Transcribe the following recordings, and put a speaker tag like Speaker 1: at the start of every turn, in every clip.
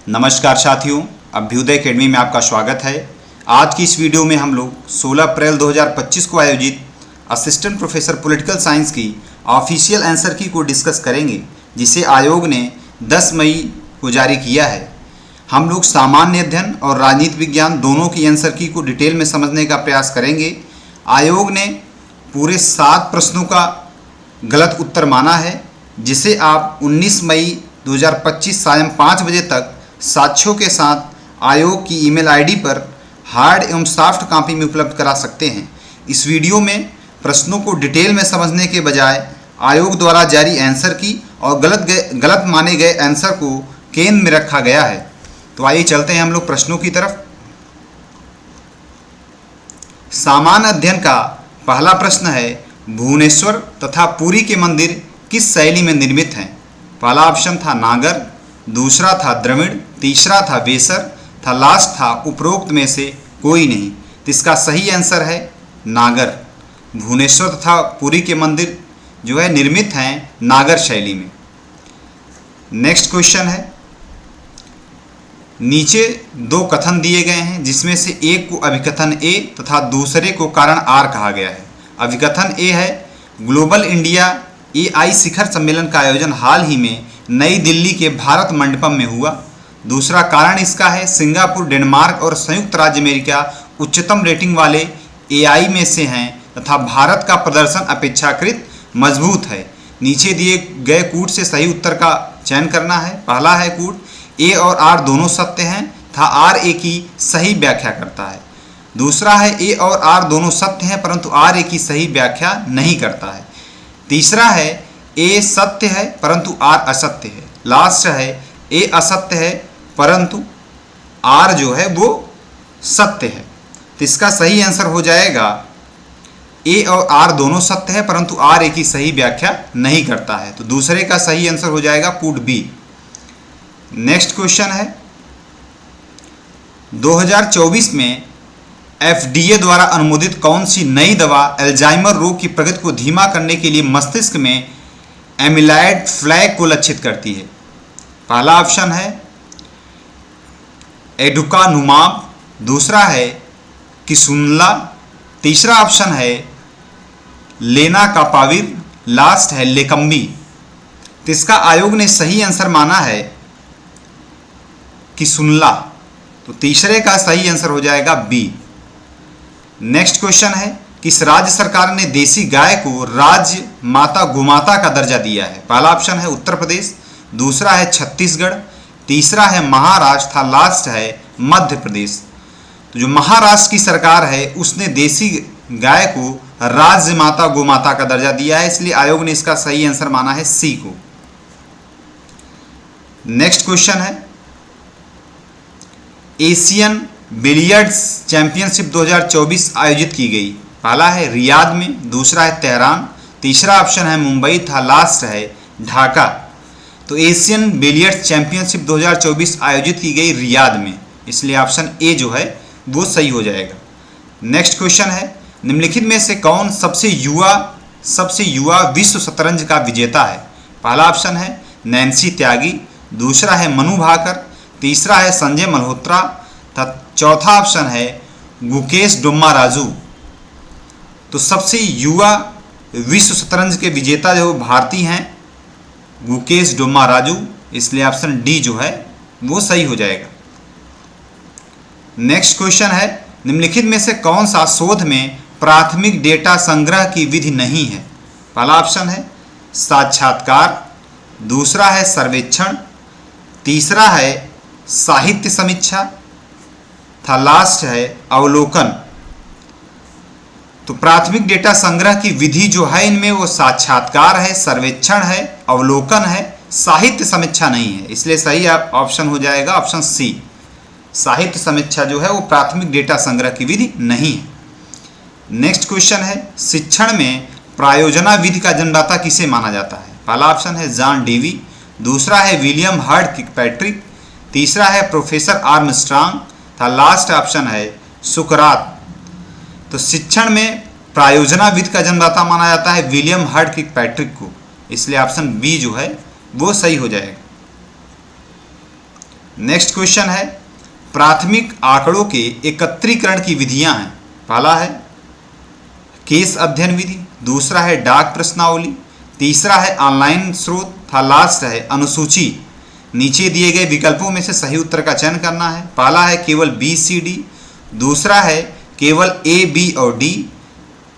Speaker 1: नमस्कार साथियों, अभ्युदय एकेडमी में आपका स्वागत है। आज की इस वीडियो में हम लोग 16 अप्रैल 2025 को आयोजित असिस्टेंट प्रोफेसर पॉलिटिकल साइंस की ऑफिशियल आंसर की को डिस्कस करेंगे, जिसे आयोग ने 10 मई को जारी किया है। हम लोग सामान्य अध्ययन और राजनीति विज्ञान दोनों की आंसर की को डिटेल में समझने का प्रयास करेंगे। आयोग ने पूरे 7 प्रश्नों का गलत उत्तर माना है, जिसे आप 19 मई 2025 सायं 5 बजे तक साक्ष्यों के साथ आयोग की ईमेल आईडी पर हार्ड एवं सॉफ्ट कॉपी में उपलब्ध करा सकते हैं। इस वीडियो में प्रश्नों को डिटेल में समझने के बजाय आयोग द्वारा जारी आंसर की और गलत माने गए आंसर को केंद्र में रखा गया है। तो आइए चलते हैं हम लोग प्रश्नों की तरफ। सामान्य अध्ययन का पहला प्रश्न है, भुवनेश्वर तथा पुरी के मंदिर किस शैली में निर्मित हैं? पहला ऑप्शन था नागर, दूसरा था द्रविड़, तीसरा था वेसर था, लास्ट था उपरोक्त में से कोई नहीं। तो इसका सही आंसर है नागर। भुवनेश्वर तथा पुरी के मंदिर जो है निर्मित हैं नागर शैली में। नेक्स्ट क्वेश्चन है, नीचे 2 कथन दिए गए हैं, जिसमें से एक को अभिकथन ए तथा दूसरे को कारण आर कहा गया है। अभिकथन ए है, ग्लोबल इंडिया एआई शिखर सम्मेलन का आयोजन हाल ही में नई दिल्ली के भारत मंडपम में हुआ। दूसरा कारण इसका है, सिंगापुर, डेनमार्क और संयुक्त राज्य अमेरिका उच्चतम रेटिंग वाले एआई में से हैं तथा भारत का प्रदर्शन अपेक्षाकृत मजबूत है। नीचे दिए गए कूट से सही उत्तर का चयन करना है। पहला है कूट, ए और आर दोनों सत्य हैं तथा आर ए की सही व्याख्या करता है। दूसरा है, ए और आर दोनों सत्य हैं परंतु आर ए की सही व्याख्या नहीं करता है। तीसरा है, ए सत्य है परंतु आर असत्य है। लास्ट है, ए असत्य है परंतु आर जो है वो सत्य है। तो इसका सही आंसर हो जाएगा, ए और आर दोनों सत्य है परंतु आर ए की सही व्याख्या नहीं करता है। तो दूसरे का सही आंसर हो जाएगा कूट बी। नेक्स्ट क्वेश्चन है, 2024 में FDA द्वारा अनुमोदित कौन सी नई दवा अल्जाइमर रोग की प्रगति को धीमा करने के लिए मस्तिष्क में एमिलाइड फ्लैग को लक्षित करती है? पहला ऑप्शन है एडुकानुमाब, दूसरा है किसुनला, तीसरा ऑप्शन है लेनाकापाविर, लास्ट है लेकम्बी। तो इसका आयोग ने सही आंसर माना है किसुनला। तो तीसरे का सही आंसर हो जाएगा बी। नेक्स्ट क्वेश्चन है, किस राज्य सरकार ने देसी गाय को राज्य माता गोमाता का दर्जा दिया है? पहला ऑप्शन है उत्तर प्रदेश, दूसरा है छत्तीसगढ़, तीसरा है महाराष्ट्र था, लास्ट है मध्य प्रदेश। तो जो महाराष्ट्र की सरकार है उसने देसी गाय को राज्य माता गोमाता का दर्जा दिया है, इसलिए आयोग ने इसका सही आंसर माना है सी को। नेक्स्ट क्वेश्चन है, एशियन बिलियर्ड्स चैंपियनशिप 2024 आयोजित की गई। पहला है रियाद में, दूसरा है तेहरान, तीसरा ऑप्शन है मुंबई था, लास्ट है ढाका। तो एशियन बिलियर्ड्स चैंपियनशिप 2024 आयोजित की गई रियाद में, इसलिए ऑप्शन ए जो है वो सही हो जाएगा। नेक्स्ट क्वेश्चन है, निम्नलिखित में से कौन सबसे युवा विश्व शतरंज का विजेता है? पहला ऑप्शन है नैन्सी त्यागी, दूसरा है मनु भाकर, तीसरा है संजय मल्होत्रा तथा चौथा ऑप्शन है गुकेश डोम्माराजू। तो सबसे युवा विश्व शतरंज के विजेता जो भारतीय हैं गुकेश डोम्माराजू, इसलिए ऑप्शन डी जो है वो सही हो जाएगा। नेक्स्ट क्वेश्चन है, निम्नलिखित में से कौन सा शोध में प्राथमिक डेटा संग्रह की विधि नहीं है? पहला ऑप्शन है साक्षात्कार, दूसरा है सर्वेक्षण, तीसरा है साहित्य समीक्षा था, लास्ट है अवलोकन। तो प्राथमिक डेटा संग्रह की विधि जो है इनमें वो साक्षात्कार है, सर्वेक्षण है, अवलोकन है, साहित्य समीक्षा नहीं है, इसलिए सही ऑप्शन हो जाएगा ऑप्शन सी। साहित्य समीक्षा जो है वो प्राथमिक डेटा संग्रह की विधि नहीं है। नेक्स्ट क्वेश्चन है, शिक्षण में प्रायोजना विधि का जन्मदाता किसे माना जाता है? पहला ऑप्शन है जॉन डेवी, दूसरा है विलियम हर्ड किर्कपैट्रिक, तीसरा है प्रोफेसर आर्मस्ट्रांग था, लास्ट ऑप्शन है सुकरात। तो शिक्षण में प्रायोजना विधि का जन्मदाता माना जाता है विलियम हर्ड किर्कपैट्रिक को, इसलिए ऑप्शन बी जो है वो सही हो जाएगा। नेक्स्ट क्वेश्चन है, प्राथमिक आंकड़ों के एकत्रीकरण की विधियां हैं। पहला है केस अध्ययन विधि, दूसरा है डाक प्रश्नावली, तीसरा है ऑनलाइन स्रोत था, लास्ट है अनुसूची। नीचे दिए गए विकल्पों में से सही उत्तर का चयन करना है। पहला है केवल बी सी डी, दूसरा है केवल ए बी और डी,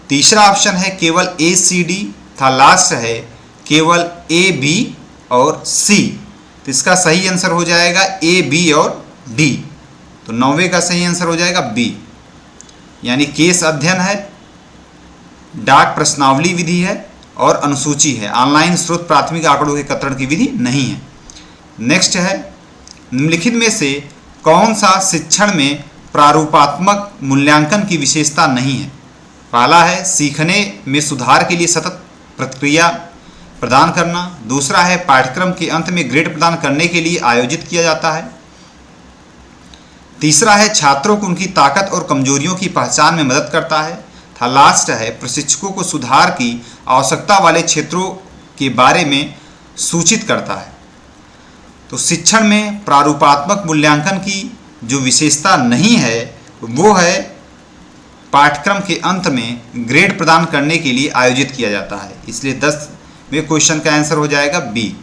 Speaker 1: तीसरा ऑप्शन है केवल ए सी डी था, लास्ट है केवल ए बी और सी। तो इसका सही आंसर हो जाएगा ए बी और डी। तो 9वें का सही आंसर हो जाएगा बी, यानी केस अध्ययन है, डाक प्रश्नावली विधि है और अनुसूची है। ऑनलाइन स्रोत प्राथमिक आंकड़ों के एकत्रण की विधि नहीं है। नेक्स्ट है, निम्नलिखित में से कौन सा शिक्षण में प्रारूपात्मक मूल्यांकन की विशेषता नहीं है। पहला है सीखने में सुधार के लिए सतत प्रतिक्रिया प्रदान करना, दूसरा है पाठ्यक्रम के अंत में ग्रेड प्रदान करने के लिए आयोजित किया जाता है, तीसरा है छात्रों को उनकी ताकत और कमजोरियों की पहचान में मदद करता है, था लास्ट है प्रशिक्षकों को सुधार की आवश्यकता वाले क्षेत्रों के बारे में सूचित करता है। तो शिक्षण में प्रारूपात्मक मूल्यांकन की जो विशेषता नहीं है वो है पाठ्यक्रम के अंत में ग्रेड प्रदान करने के लिए आयोजित किया जाता है, इसलिए 10वें क्वेश्चन का आंसर हो जाएगा बी।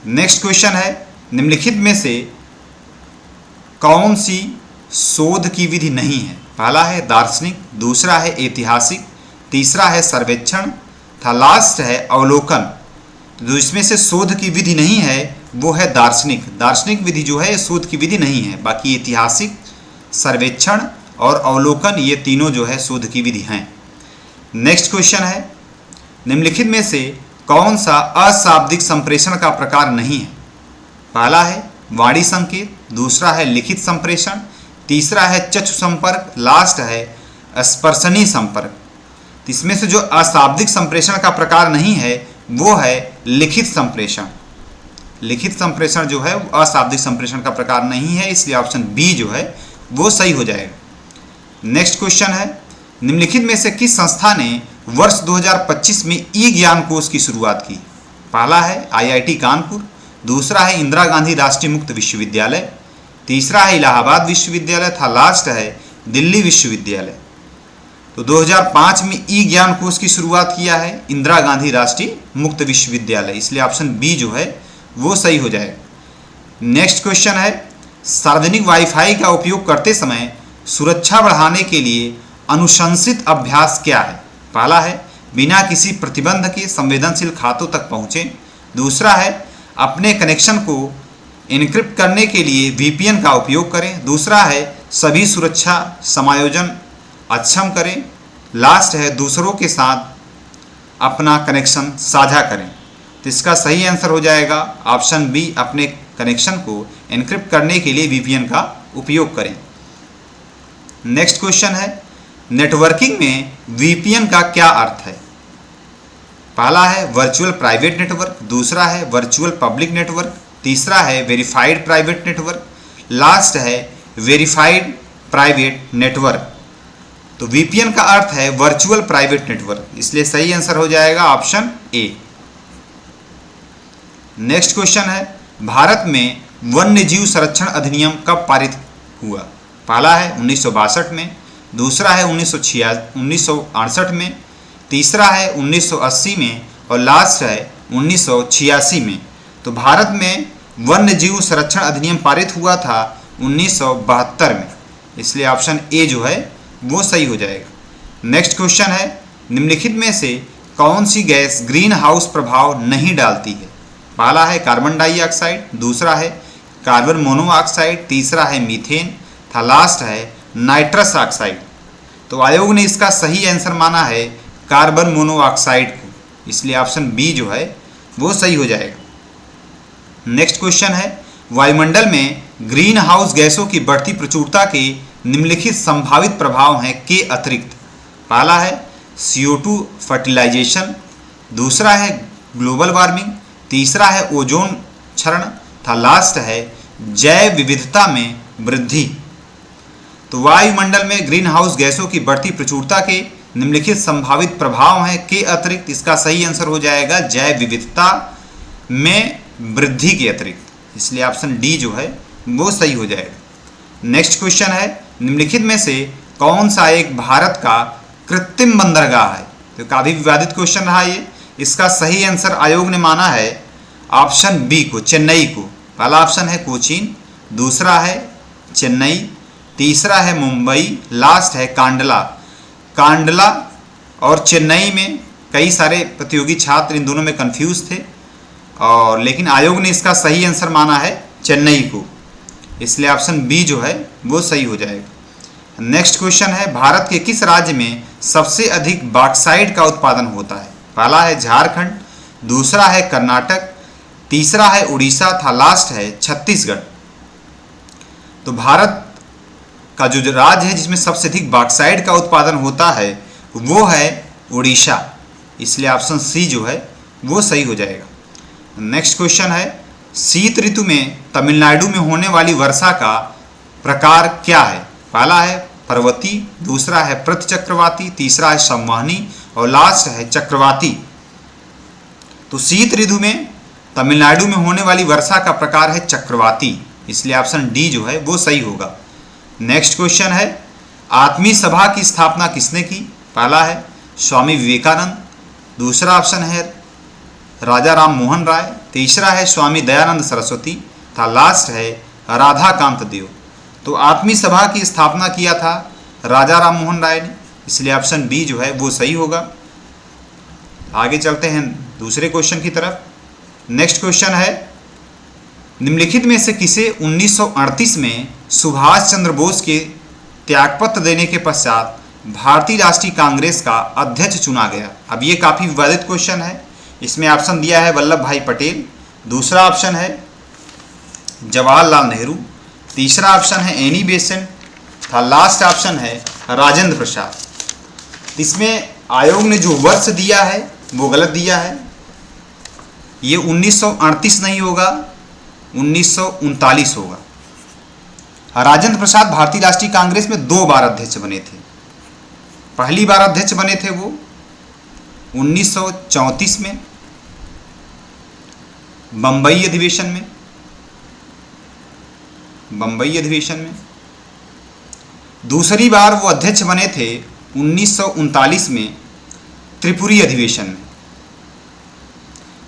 Speaker 1: नेक्स्ट क्वेश्चन है, निम्नलिखित में से कौन सी शोध की विधि नहीं है। पहला है दार्शनिक, दूसरा है ऐतिहासिक, तीसरा है सर्वेक्षण था, लास्ट है अवलोकन। जो इसमें से शोध की विधि नहीं है वो है दार्शनिक। दार्शनिक विधि जो है शोध की विधि नहीं है, बाकी ऐतिहासिक, सर्वेक्षण और अवलोकन ये तीनों जो है शोध की विधि हैं। नेक्स्ट क्वेश्चन है, निम्नलिखित में से कौन सा अशाब्दिक संप्रेषण का प्रकार नहीं है। पहला है वाणी संकेत, दूसरा है लिखित संप्रेषण, तीसरा है चक्षु संपर्क, लास्ट है स्पर्शनीय संपर्क। इसमें से जो अशाब्दिक संप्रेषण का प्रकार नहीं है वो है लिखित संप्रेषण। लिखित संप्रेषण जो है वो अशाब्दिक संप्रेषण का प्रकार नहीं है, इसलिए ऑप्शन बी जो है वो सही हो जाएगा। नेक्स्ट क्वेश्चन है, निम्नलिखित में से किस संस्था ने वर्ष 2025 में ई ज्ञान कोष की शुरुआत की। पहला है आईआईटी कानपुर, दूसरा है इंदिरा गांधी राष्ट्रीय मुक्त विश्वविद्यालय, तीसरा है इलाहाबाद विश्वविद्यालय था, लास्ट है दिल्ली विश्वविद्यालय। तो 2005 में ई ज्ञान कोष की शुरुआत किया है इंदिरा गांधी राष्ट्रीय मुक्त विश्वविद्यालय, इसलिए ऑप्शन बी जो है वो सही हो जाएगा। नेक्स्ट क्वेश्चन है, सार्वजनिक वाईफाई का उपयोग करते समय सुरक्षा बढ़ाने के लिए अनुशंसित अभ्यास क्या है। पहला है बिना किसी प्रतिबंध के संवेदनशील खातों तक पहुँचें, दूसरा है अपने कनेक्शन को एन्क्रिप्ट करने के लिए VPN का उपयोग करें, दूसरा है सभी सुरक्षा समायोजन अक्षम करें, लास्ट है दूसरों के साथ अपना कनेक्शन साझा करें। तो इसका सही आंसर हो जाएगा ऑप्शन बी, अपने कनेक्शन को एन्क्रिप्ट करने के लिए VPN का उपयोग करें। नेक्स्ट क्वेश्चन है, नेटवर्किंग में VPN का क्या अर्थ है। पहला है वर्चुअल प्राइवेट नेटवर्क, दूसरा है वर्चुअल पब्लिक नेटवर्क, तीसरा है वेरीफाइड प्राइवेट नेटवर्क, लास्ट है वेरीफाइड प्राइवेट नेटवर्क। तो VPN का अर्थ है वर्चुअल प्राइवेट नेटवर्क, इसलिए सही आंसर हो जाएगा ऑप्शन ए। नेक्स्ट क्वेश्चन है, भारत में वन्य जीव संरक्षण अधिनियम कब पारित हुआ। पहला है 1962 में, दूसरा है 1968 में, तीसरा है 1980 में और लास्ट है 1986 में। तो भारत में वन्य जीव संरक्षण अधिनियम पारित हुआ था 1972 में, इसलिए ऑप्शन ए जो है वो सही हो जाएगा। नेक्स्ट क्वेश्चन है, निम्नलिखित में से कौन सी गैस ग्रीन हाउस प्रभाव नहीं डालती है। पहला है कार्बन डाइऑक्साइड, दूसरा है कार्बन मोनोऑक्साइड, तीसरा है मीथेन था, लास्ट है नाइट्रस ऑक्साइड। तो आयोग ने इसका सही आंसर माना है कार्बन मोनोऑक्साइड को, इसलिए ऑप्शन बी जो है वो सही हो जाएगा। नेक्स्ट क्वेश्चन है, वायुमंडल में ग्रीन हाउस गैसों की बढ़ती प्रचुरता के निम्नलिखित संभावित प्रभाव हैं के अतिरिक्त। पहला है CO2 फर्टिलाइजेशन, दूसरा है ग्लोबल वार्मिंग, तीसरा है ओजोन क्षरण था, लास्ट है जैव विविधता में वृद्धि। तो वायुमंडल में ग्रीन हाउस गैसों की बढ़ती प्रचुरता के निम्नलिखित संभावित प्रभाव हैं के अतिरिक्त, इसका सही आंसर हो जाएगा जैव विविधता में वृद्धि के अतिरिक्त। इसलिए ऑप्शन डी जो है वो सही हो जाएगा। नेक्स्ट क्वेश्चन है, निम्नलिखित में से कौन सा एक भारत का कृत्रिम बंदरगाह है? तो काफ़ी विवादित क्वेश्चन रहा ये। इसका सही आंसर आयोग ने माना है ऑप्शन बी को, चेन्नई को। पहला ऑप्शन है कोचीन, दूसरा है चेन्नई, तीसरा है मुंबई, लास्ट है कांडला। कांडला और चेन्नई में कई सारे प्रतियोगी छात्र इन दोनों में कंफ्यूज थे, और लेकिन आयोग ने इसका सही आंसर माना है चेन्नई को, इसलिए ऑप्शन बी जो है वो सही हो जाएगा। नेक्स्ट क्वेश्चन है, भारत के किस राज्य में सबसे अधिक बॉक्साइट का उत्पादन होता है? पहला है झारखंड, दूसरा है कर्नाटक, तीसरा है उड़ीसा था, लास्ट है छत्तीसगढ़। तो भारत का जो राज्य है जिसमें सबसे अधिक बॉक्साइट का उत्पादन होता है वो है उड़ीसा, इसलिए ऑप्शन सी जो है वो सही हो जाएगा। नेक्स्ट क्वेश्चन है, शीत ऋतु में तमिलनाडु में होने वाली वर्षा का प्रकार क्या है? पहला है पर्वतीय, दूसरा है प्रतिचक्रवाती, तीसरा है संवहनी और लास्ट है चक्रवाती। तो शीत ऋतु में तमिलनाडु में होने वाली वर्षा का प्रकार है चक्रवाती, इसलिए ऑप्शन डी जो है वो सही होगा। नेक्स्ट क्वेश्चन है, आत्मीय सभा की स्थापना किसने की? पहला है स्वामी विवेकानंद, दूसरा ऑप्शन है राजा राम मोहन राय, तीसरा है स्वामी दयानंद सरस्वती था, लास्ट है राधा कांत देव। तो आत्मीय सभा की स्थापना किया था राजा राम मोहन राय ने, इसलिए ऑप्शन बी जो है वो सही होगा। आगे चलते हैं दूसरे क्वेश्चन की तरफ। नेक्स्ट क्वेश्चन है, निम्नलिखित में से किसे 1938 में सुभाष चंद्र बोस के त्यागपत्र देने के पश्चात भारतीय राष्ट्रीय कांग्रेस का अध्यक्ष चुना गया? अब ये काफ़ी विवादित क्वेश्चन है। इसमें ऑप्शन दिया है वल्लभ भाई पटेल, दूसरा ऑप्शन है जवाहरलाल नेहरू, तीसरा ऑप्शन है एनी बेसेंट था, लास्ट ऑप्शन है राजेंद्र प्रसाद। इसमें आयोग ने जो वर्ष दिया है वो गलत दिया है, ये 1938 नहीं होगा, 1939 होगा। राजेंद्र प्रसाद भारतीय राष्ट्रीय कांग्रेस में 2 बार अध्यक्ष बने थे। पहली बार अध्यक्ष बने थे वो 1934 में बंबई अधिवेशन में, दूसरी बार वो अध्यक्ष बने थे 1939 में त्रिपुरी अधिवेशन में।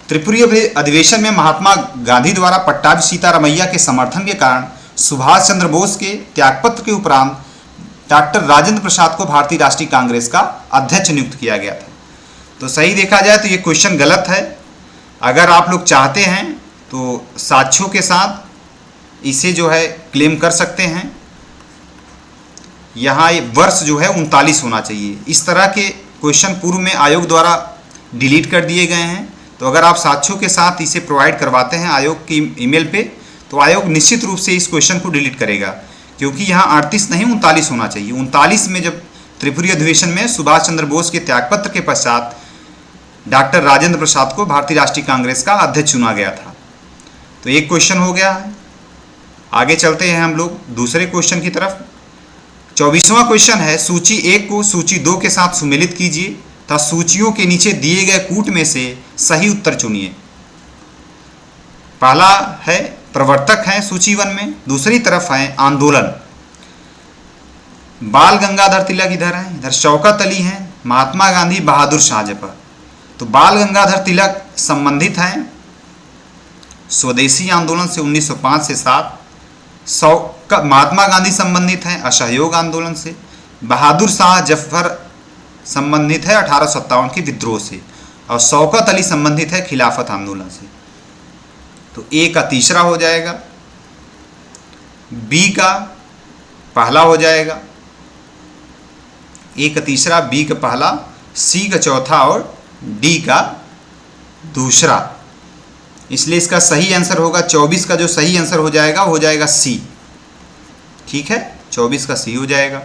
Speaker 1: त्रिपुरी अधिवेशन में महात्मा गांधी द्वारा पट्टाभी सीतारामैया के समर्थन के कारण सुभाष चंद्र बोस के त्यागपत्र के उपरांत डॉक्टर राजेंद्र प्रसाद को भारतीय राष्ट्रीय कांग्रेस का अध्यक्ष नियुक्त किया गया था। तो सही देखा जाए तो ये क्वेश्चन गलत है। अगर आप लोग चाहते हैं तो साक्ष्यों के साथ इसे जो है क्लेम कर सकते हैं। यहाँ ये वर्ष जो है 39 होना चाहिए। इस तरह के क्वेश्चन पूर्व में आयोग द्वारा डिलीट कर दिए गए हैं, तो अगर आप साक्ष्यों के साथ इसे प्रोवाइड करवाते हैं आयोग की ईमेल पे, तो आयोग निश्चित रूप से इस क्वेश्चन को डिलीट करेगा, क्योंकि यहाँ 38 नहीं 39 होना चाहिए। 39 में जब त्रिपुरी अधिवेशन में सुभाष चंद्र बोस के त्यागपत्र के पश्चात डॉक्टर राजेंद्र प्रसाद को भारतीय राष्ट्रीय कांग्रेस का अध्यक्ष चुना गया था। तो एक क्वेश्चन हो गया है। आगे चलते हैं हम लोग दूसरे क्वेश्चन की तरफ। 24वां क्वेश्चन है, सूची 1 को सूची 2 के साथ सुमेलित कीजिए तथा सूचियों के नीचे दिए गए कूट में से सही उत्तर चुनिए। पहला है प्रवर्तक हैं सूची 1 में, दूसरी तरफ है आंदोलन। बाल गंगाधर तिलक इधर हैं, इधर शौकत अली हैं, महात्मा गांधी, बहादुर शाह जफर। तो बाल गंगाधर तिलक संबंधित हैं स्वदेशी आंदोलन से 1905 से 7। महात्मा गांधी संबंधित हैं असहयोग आंदोलन से। बहादुर शाह जफर संबंधित है 1857 के विद्रोह से, और शौकत अली संबंधित है खिलाफत आंदोलन से। तो ए का तीसरा हो जाएगा, बी का पहला हो जाएगा, ए का तीसरा, बी का पहला, सी का चौथा और डी का दूसरा। इसलिए इसका सही आंसर होगा 24 का जो सही आंसर हो जाएगा सी। ठीक है, 24 का सी हो जाएगा।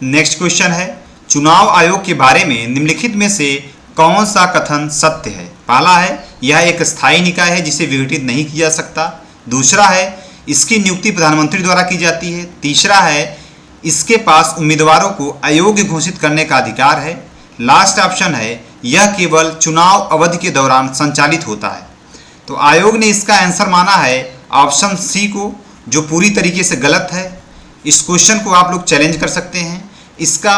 Speaker 1: नेक्स्ट क्वेश्चन है, चुनाव आयोग के बारे में निम्नलिखित में से कौन सा कथन सत्य है? पहला है यह एक स्थायी निकाय है जिसे विघटित नहीं किया जा सकता। दूसरा है इसकी नियुक्ति प्रधानमंत्री द्वारा की जाती है। तीसरा है इसके पास उम्मीदवारों को अयोग्य घोषित करने का अधिकार है। लास्ट ऑप्शन है यह केवल चुनाव अवधि के दौरान संचालित होता है। तो आयोग ने इसका आंसर माना है ऑप्शन सी को, जो पूरी तरीके से गलत है। इस क्वेश्चन को आप लोग चैलेंज कर सकते हैं। इसका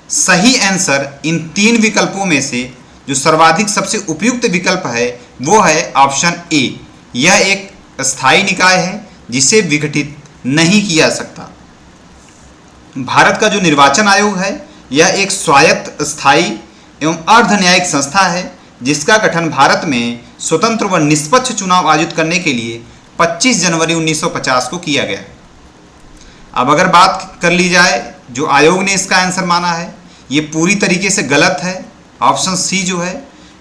Speaker 1: सही आंसर इन 3 विकल्पों में से जो सर्वाधिक सबसे उपयुक्त विकल्प है वो है ऑप्शन ए। यह एक स्थायी निकाय है जिसे विघटित नहीं किया सकता। भारत का जो निर्वाचन आयोग है यह एक स्वायत्त, स्थायी एवं अर्ध न्यायिक संस्था है जिसका गठन भारत में स्वतंत्र व निष्पक्ष चुनाव आयोजित करने के लिए 25 जनवरी 1950 को किया गया। अब अगर बात कर ली जाए जो आयोग ने इसका आंसर माना है, ये पूरी तरीके से गलत है ऑप्शन सी जो है,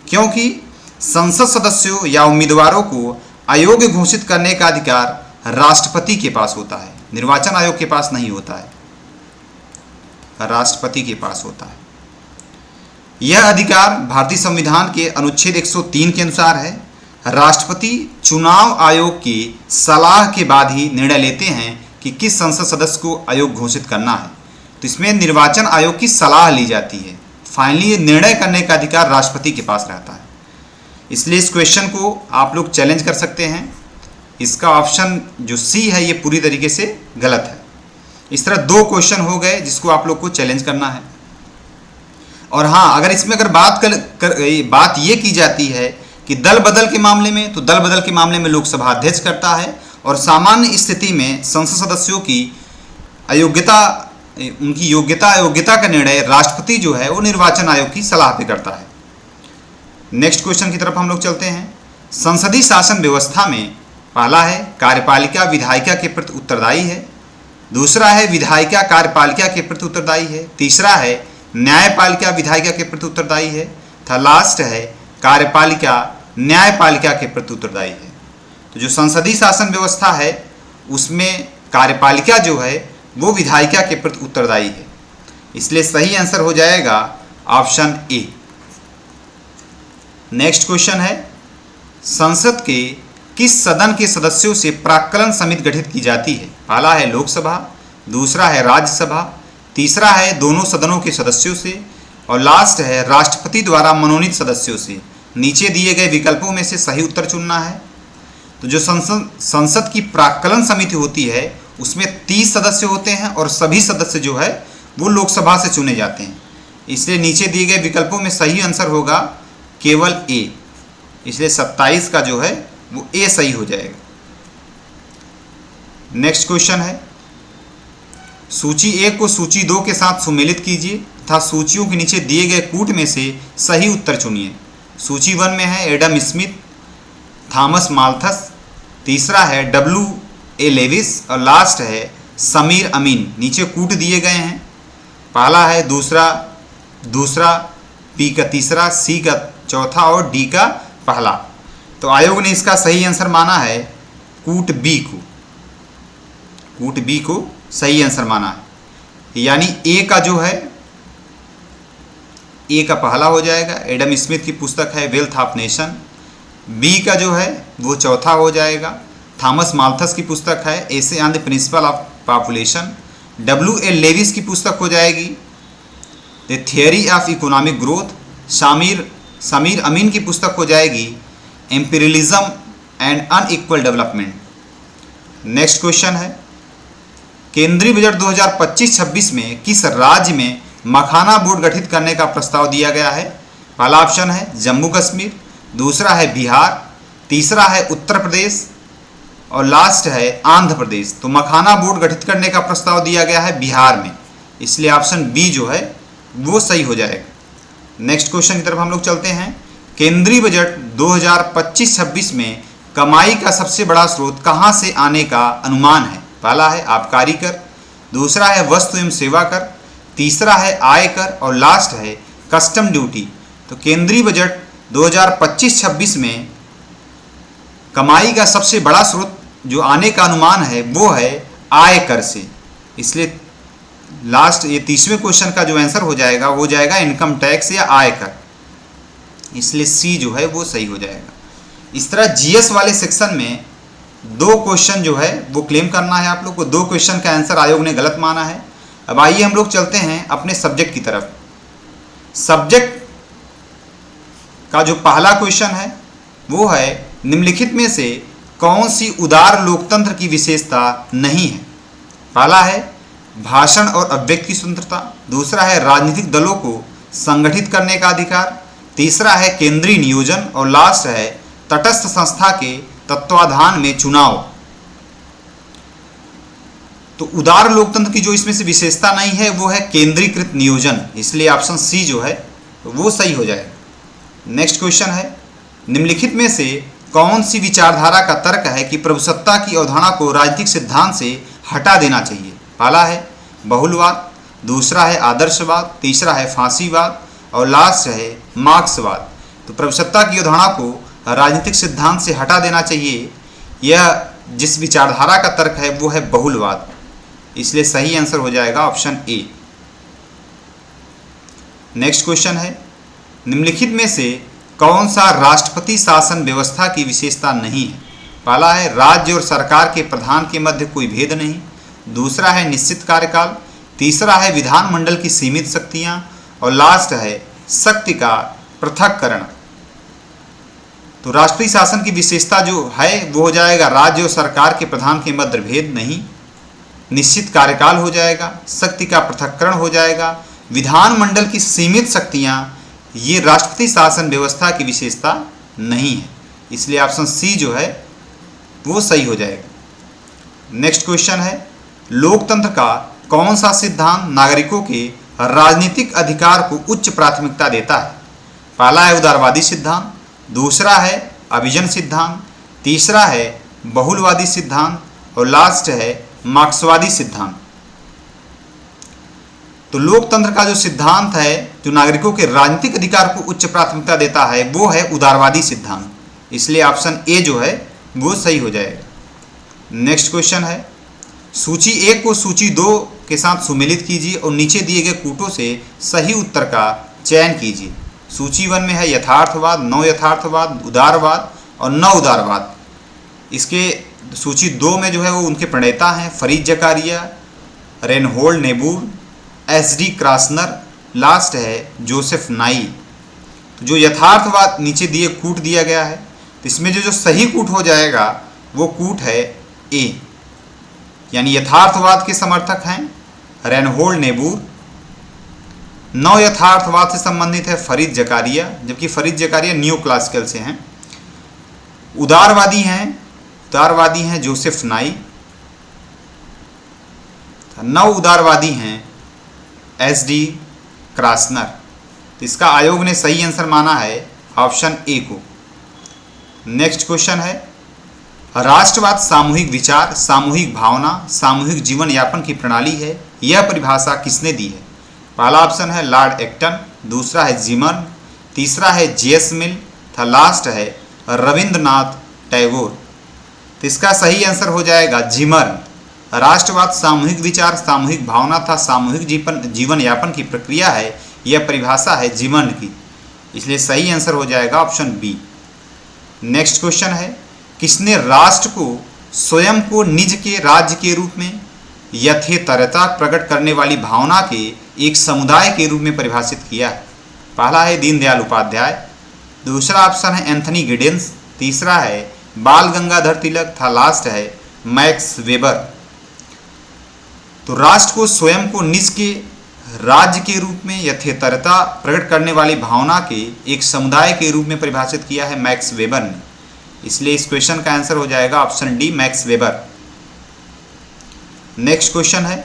Speaker 1: क्योंकि संसद सदस्यों या उम्मीदवारों को अयोग्य घोषित करने का अधिकार राष्ट्रपति के पास होता है, निर्वाचन आयोग के पास नहीं होता है, राष्ट्रपति के पास होता है। यह अधिकार भारतीय संविधान के अनुच्छेद 103 के अनुसार है। राष्ट्रपति चुनाव आयोग की सलाह के बाद ही निर्णय लेते हैं कि किस संसद सदस्य को अयोग्य घोषित करना है। तो इसमें निर्वाचन आयोग की सलाह ली जाती है। फाइनली ये निर्णय करने का अधिकार राष्ट्रपति के पास रहता है। इसलिए इस क्वेश्चन को आप लोग चैलेंज कर सकते हैं। इसका ऑप्शन जो सी है ये पूरी तरीके से गलत है। इस तरह 2 क्वेश्चन हो गए जिसको आप लोग को चैलेंज करना है। और हाँ, अगर इसमें अगर बात ये की जाती है कि दल बदल के मामले में, तो दल बदल के मामले में लोकसभा अध्यक्ष करता है और सामान्य स्थिति में संसद सदस्यों की अयोग्यता, उनकी योग्यता अयोग्यता का निर्णय राष्ट्रपति जो है वो निर्वाचन आयोग की सलाह पे करता है। नेक्स्ट क्वेश्चन की तरफ हम लोग चलते हैं। संसदीय शासन व्यवस्था में पहला है कार्यपालिका विधायिका के प्रति उत्तरदायी है, दूसरा है विधायिका कार्यपालिका के प्रति उत्तरदायी है, तीसरा है न्यायपालिका विधायिका के प्रति उत्तरदायी है, लास्ट है कार्यपालिका न्यायपालिका के प्रति उत्तरदायी है। तो जो संसदीय शासन व्यवस्था है उसमें कार्यपालिका जो है वो विधायिका के प्रति उत्तरदायी है, इसलिए सही आंसर हो जाएगा ऑप्शन ए। नेक्स्ट क्वेश्चन है संसद के किस सदन के सदस्यों से प्राक्कलन समिति गठित की जाती है। पहला है लोकसभा, दूसरा है राज्यसभा, तीसरा है दोनों सदनों के सदस्यों से और लास्ट है राष्ट्रपति द्वारा मनोनीत सदस्यों से। नीचे दिए गए विकल्पों में से सही उत्तर चुनना है। तो जो संसद की प्राक्कलन समिति होती है उसमें 30 सदस्य होते हैं और सभी सदस्य जो है वो लोकसभा से चुने जाते हैं, इसलिए नीचे दिए गए विकल्पों में सही आंसर होगा केवल ए, इसलिए 27 का जो है वो ए सही हो जाएगा। नेक्स्ट क्वेश्चन है सूची 1 को सूची 2 के साथ सुमेलित कीजिए तथा सूचियों के नीचे दिए गए कूट में से सही उत्तर चुनिए। सूची 1 में है एडम स्मिथ, थॉमस माल्थस, तीसरा है W.A. लेविस और लास्ट है समीर अमीन। नीचे कूट दिए गए हैं, पहला है दूसरा, बी का तीसरा, सी का चौथा और डी का पहला। तो आयोग ने इसका सही आंसर माना है कूट बी को सही आंसर माना है, यानी ए का जो है ए का पहला हो जाएगा। एडम स्मिथ की पुस्तक है वेल्थ ऑफ नेशन। बी का जो है वो चौथा हो जाएगा। थॉमस माल्थस की पुस्तक है essay on the principle of population. W.A. Lewis की पुस्तक हो जाएगी the theory of economic growth. Samir Amin की पुस्तक हो जाएगी imperialism and unequal development. Next question है केंद्रीय बजट 2025-26 में किस राज्य में मखाना बोर्ड गठित करने का प्रस्ताव दिया गया है। पहला ऑप्शन है जम्मू कश्मीर, दूसरा है बिहार, तीसरा है उत्तर प्रदेश और लास्ट है आंध्र प्रदेश। तो मखाना बोर्ड गठित करने का प्रस्ताव दिया गया है बिहार में, इसलिए ऑप्शन बी जो है वो सही हो जाएगा। नेक्स्ट क्वेश्चन की तरफ हम लोग चलते हैं। केंद्रीय बजट 2025-26 में कमाई का सबसे बड़ा स्रोत कहां से आने का अनुमान है। पहला है आबकारी कर, दूसरा है वस्तु एवं सेवा कर, तीसरा है आय कर और लास्ट है कस्टम ड्यूटी। तो केंद्रीय बजट 2025-26 में कमाई का सबसे बड़ा स्रोत जो आने का अनुमान है वो है आय कर से, इसलिए लास्ट ये 30वें क्वेश्चन का जो आंसर हो जाएगा इनकम टैक्स या आय कर, इसलिए सी जो है वो सही हो जाएगा। इस तरह जीएस वाले सेक्शन में 2 क्वेश्चन जो है वो क्लेम करना है आप लोग को। 2 क्वेश्चन का आंसर आयोग ने गलत माना है। अब आइए हम लोग चलते हैं अपने सब्जेक्ट की तरफ। सब्जेक्ट का जो पहला क्वेश्चन है वो है निम्नलिखित में से कौन सी उदार लोकतंत्र की विशेषता नहीं है? पहला है भाषण और अभिव्यक्ति की स्वतंत्रता, दूसरा है राजनीतिक दलों को संगठित करने का अधिकार, तीसरा है केंद्रीय नियोजन और लास्ट है तटस्थ संस्था के तत्वाधान में चुनाव। तो उदार लोकतंत्र की जो इसमें से विशेषता नहीं है वो है केंद्रीकृत नियोजन, इसलिए ऑप्शन सी जो है वो सही हो जाएगा। नेक्स्ट क्वेश्चन है निम्नलिखित में से कौन सी विचारधारा का तर्क है कि प्रभुसत्ता की अवधारणा को राजनीतिक सिद्धांत से हटा देना चाहिए? पहला है बहुलवाद, दूसरा है आदर्शवाद, तीसरा है फांसीवाद और लास्ट है मार्क्सवाद। तो प्रभुसत्ता की अवधारणा को राजनीतिक सिद्धांत से हटा देना चाहिए, यह जिस विचारधारा का तर्क है वो है बहुलवाद, इसलिए सही आंसर हो जाएगा ऑप्शन ए। नेक्स्ट क्वेश्चन है निम्नलिखित में से कौन सा राष्ट्रपति शासन व्यवस्था की विशेषता नहीं है? पहला है राज्य और सरकार के प्रधान के मध्य कोई भेद नहीं, दूसरा है निश्चित कार्यकाल, तीसरा है विधानमंडल की सीमित शक्तियां और लास्ट है शक्ति का पृथक्करण। तो राष्ट्रीय शासन की विशेषता जो है वो हो जाएगा राज्य और सरकार के प्रधान के मध्य भेद नहीं, निश्चित कार्यकाल हो जाएगा, शक्ति का पृथक्करण हो जाएगा, विधानमंडल की सीमित शक्तियां, ये राष्ट्रपति शासन व्यवस्था की विशेषता नहीं है, इसलिए ऑप्शन सी जो है वो सही हो जाएगा। नेक्स्ट क्वेश्चन है लोकतंत्र का कौन सा सिद्धांत नागरिकों के राजनीतिक अधिकार को उच्च प्राथमिकता देता है? पहला है उदारवादी सिद्धांत, दूसरा है अभिजन सिद्धांत, तीसरा है बहुलवादी सिद्धांत और लास्ट है मार्क्सवादी सिद्धांत। तो लोकतंत्र का जो सिद्धांत है जो नागरिकों के राजनीतिक अधिकार को उच्च प्राथमिकता देता है वो है उदारवादी सिद्धांत, इसलिए ऑप्शन ए जो है वो सही हो जाएगा। नेक्स्ट क्वेश्चन है सूची 1 को सूची 2 के साथ सुमेलित कीजिए और नीचे दिए गए कूटों से सही उत्तर का चयन कीजिए। सूची 1 में है यथार्थवाद, नव यथार्थवाद, उदारवाद और न उदारवाद। इसके सूची 2 में जो है वो उनके प्रणेता हैं Fareed Zakaria, Reinhold Niebuhr, SD. Krasner, last है जोसेफ नाई। तो जो यथार्थवाद नीचे दिए कूट दिया गया है तो इसमें जो सही कूट हो जाएगा वो कूट है ए, यानी यथार्थवाद के समर्थक हैं रेनहोल्ड नेबूर, नव यथार्थवाद से संबंधित है फरीद जकारिया, जबकि फरीद जकारिया न्यू क्लासिकल से हैं। उदारवादी हैं जोसेफ नाई, नव उदारवादी हैं एस.डी. क्रास्नर। तो इसका आयोग ने सही आंसर माना है ऑप्शन ए को। नेक्स्ट क्वेश्चन है राष्ट्रवाद सामूहिक विचार, सामूहिक भावना, सामूहिक जीवन यापन की प्रणाली है, यह परिभाषा किसने दी है? पहला ऑप्शन है लॉर्ड एक्टन, दूसरा है जिमर्न, तीसरा है जे.एस. मिल था, लास्ट है रविंद्रनाथ टैगोर। तो इसका सही आंसर हो जाएगा जिमर्न। राष्ट्रवाद सामूहिक विचार, सामूहिक भावना था सामूहिक जीवन यापन की प्रक्रिया है, यह परिभाषा है जिमर्न की, इसलिए सही आंसर हो जाएगा ऑप्शन बी। नेक्स्ट क्वेश्चन है किसने राष्ट्र को स्वयं को निज के राज्य के रूप में यथेतरता प्रकट करने वाली भावना के एक समुदाय के रूप में परिभाषित किया है? पहला है दीनदयाल उपाध्याय, दूसरा ऑप्शन है एंथनी गिडेंस, तीसरा है बाल गंगाधर तिलक था, लास्ट है मैक्स वेबर। तो राष्ट्र को स्वयं को निज के राज्य के रूप में यथेतरता प्रकट करने वाली भावना के एक समुदाय के रूप में परिभाषित किया है मैक्स वेबर ने, इसलिए इस क्वेश्चन का आंसर हो जाएगा option D max weber. Next question है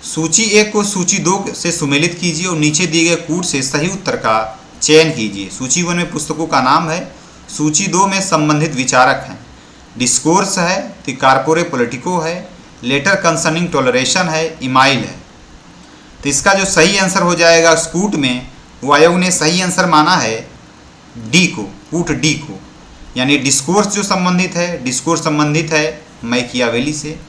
Speaker 1: सूची 1 को सूची 2 से सुमेलित कीजिए और नीचे दिए गए कूट से सही उत्तर का चयन कीजिए। सूची 1 में पुस्तकों का नाम है, सूची 2 में संबंधित विचारक हैं, डिस्कोर्स है, द कॉर्पोरे पॉलिटिको है, लेटर कंसर्निंग टॉलरेशन है, इमाइल है। तो इसका जो सही आंसर हो जाएगा उस कूट में वो आयोग ने सही आंसर माना है डी को, कूट डी को, यानी डिस्कोर्स जो संबंधित है, डिस्कोर्स संबंधित है मैकियावेली से,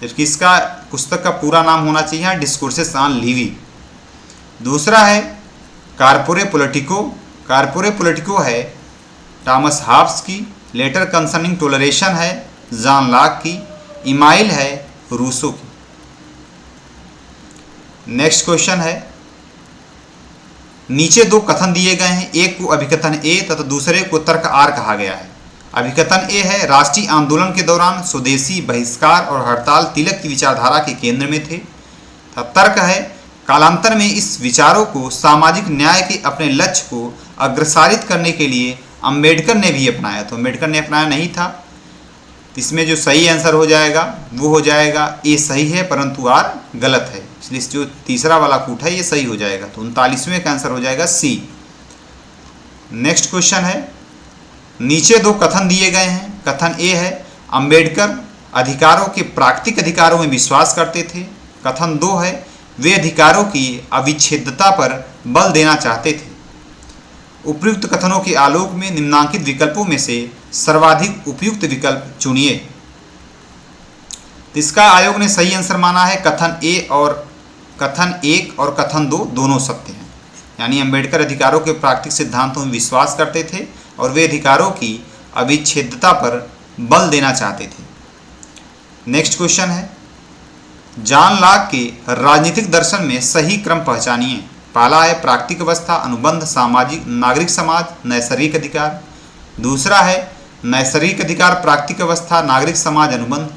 Speaker 1: जबकि इसका पुस्तक का पूरा नाम होना चाहिए डिस्कोर्सेस ऑन लिवी। दूसरा है कॉर्पोरे पॉलिटिको, कॉर्पोरे पॉलिटिको है टॉमस हॉब्स की, लेटर कंसर्निंग टॉलरेशन है जॉन लॉक की, इमाइल है रूसो की। नेक्स्ट क्वेश्चन है नीचे दो कथन दिए गए हैं, एक को अभिकथन ए तथा दूसरे को तर्क आर कहा गया है। अभिकथन ए है, राष्ट्रीय आंदोलन के दौरान स्वदेशी बहिष्कार और हड़ताल तिलक की विचारधारा के केंद्र में थे। तर्क है, कालांतर में इस विचारों को सामाजिक न्याय के अपने लक्ष्य को अग्रसारित करने के लिए अंबेडकर ने भी अपनाया। तो अंबेडकर ने अपनाया नहीं था। इसमें जो सही आंसर हो जाएगा वो हो जाएगा ए सही है परंतु आर गलत है, इसलिए जो तीसरा वाला कूट है ये सही हो जाएगा। तो 39वें का आंसर हो जाएगा सी। नेक्स्ट क्वेश्चन है, नीचे दो कथन दिए गए हैं। कथन ए है, अंबेडकर अधिकारों के प्राकृतिक अधिकारों में विश्वास करते थे। कथन 2 है, वे अधिकारों की अविच्छेद्यता पर बल देना चाहते थे। उपयुक्त कथनों के आलोक में निम्नांकित विकल्पों में से सर्वाधिक उपयुक्त विकल्प चुनिए। इसका आयोग ने सही आंसर माना है कथन 1 और कथन 2 दोनों सत्य हैं। यानी अंबेडकर अधिकारों के प्राकृतिक सिद्धांतों में विश्वास करते थे और वे अधिकारों की अविच्छेद्यता पर बल देना चाहते थे। नेक्स्ट क्वेश्चन है, जॉन लॉक के राजनीतिक दर्शन में सही क्रम पहचानिए। पहला है प्राकृतिक अवस्था, अनुबंध, सामाजिक नागरिक समाज, नैसर्गिक अधिकार। दूसरा है नैसर्गिक अधिकार, प्राकृतिक अवस्था, नागरिक समाज, अनुबंध।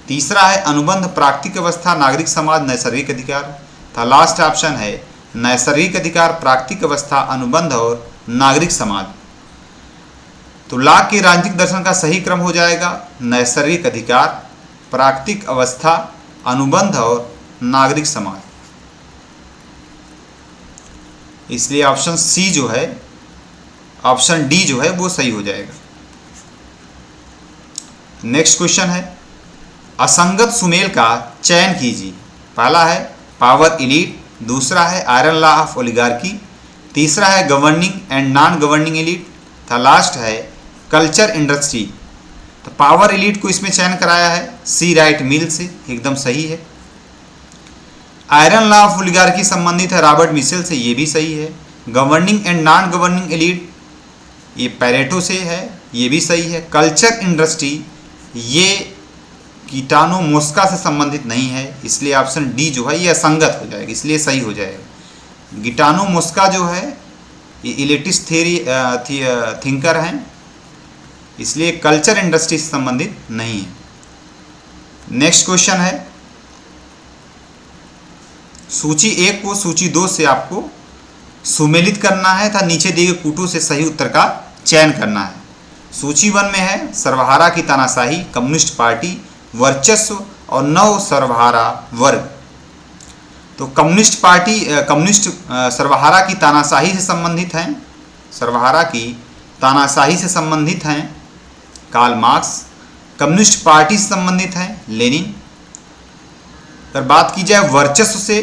Speaker 1: तीसरा है अनुबंध, प्राकृतिक अवस्था, नागरिक समाज, नैसर्गिक अधिकार। था लास्ट ऑप्शन है नैसर्गिक अधिकार, प्राकृतिक अवस्था, अनुबंध और नागरिक समाज। तो लॉक के राजनीतिक दर्शन का सही क्रम हो जाएगा नैसर्गिक अधिकार, प्राकृतिक अवस्था, अनुबंध और नागरिक समाज। इसलिए ऑप्शन सी जो है, ऑप्शन डी जो है वो सही हो जाएगा। नेक्स्ट क्वेश्चन है, असंगत सुमेल का चयन कीजिए। पहला है पावर इलीट, दूसरा है आयरन लॉ ऑफ ओलिगार्की, तीसरा है governing and non governing elite, था लास्ट है कल्चर इंडस्ट्री। तो पावर एलीट को इसमें चयन कराया है सी राइट मिल से, एकदम सही है। आयरन लॉ ऑफ ओलिगार्की संबंधित है रॉबर्ट मिशेल से, ये भी सही है। Governing and non governing elite ये पैरेटो से है, ये भी सही है। कल्चर इंडस्ट्री ये कीटाणु मोस्का से संबंधित नहीं है, इसलिए ऑप्शन डी जो है ये असंगत हो जाएगा, इसलिए सही हो जाएगा। कीटाणु मोस्का जो है ये इलेटिस्ट थिंकर हैं, इसलिए कल्चर इंडस्ट्री से संबंधित नहीं है। नेक्स्ट क्वेश्चन है, सूची 1 को सूची 2 से आपको सुमेलित करना है तथा नीचे दिए गए कूटों से सही उत्तर का चयन करना है। सूची 1 में है सर्वहारा की तानाशाही, कम्युनिस्ट पार्टी, वर्चस्व और नव सर्वहारा वर्ग। तो कम्युनिस्ट पार्टी सर्वहारा की तानाशाही से संबंधित हैं, सर्वहारा की तानाशाही से संबंधित हैं कार्ल मार्क्स। कम्युनिस्ट पार्टी से संबंधित हैं लेनिन। अगर बात की जाए वर्चस्व से,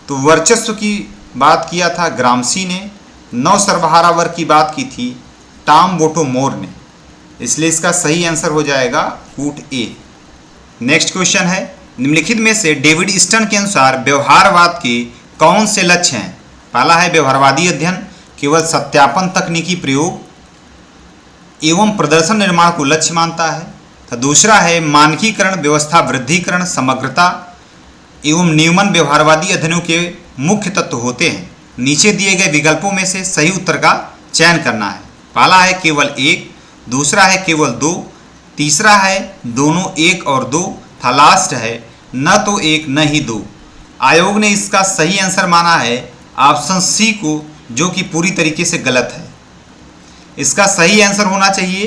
Speaker 1: तो वर्चस्व की बात किया था ग्रामसी ने, नव सर्वहारा वर्ग की बात की थी टॉम बोटो मोर ने, इसलिए इसका सही आंसर हो जाएगा कूट ए। नेक्स्ट क्वेश्चन है, निम्नलिखित में से डेविड ईस्टन के अनुसार व्यवहारवाद के कौन से लक्ष्य हैं। पहला है व्यवहारवादी अध्ययन केवल सत्यापन तकनीकी प्रयोग एवं प्रदर्शन निर्माण को लक्ष्य मानता है। तो दूसरा है मानकीकरण, व्यवस्था वृद्धिकरण, समग्रता एवं नियमन व्यवहारवादी अध्ययनों के मुख्य तत्व होते हैं। नीचे दिए गए विकल्पों में से सही उत्तर का चयन करना है। पहला है केवल 1, दूसरा है केवल 2, तीसरा है दोनों 1 और 2, था लास्ट है न तो 1 न ही 2। आयोग ने इसका सही आंसर माना है ऑप्शन सी को, जो कि पूरी तरीके से गलत है। इसका सही आंसर होना चाहिए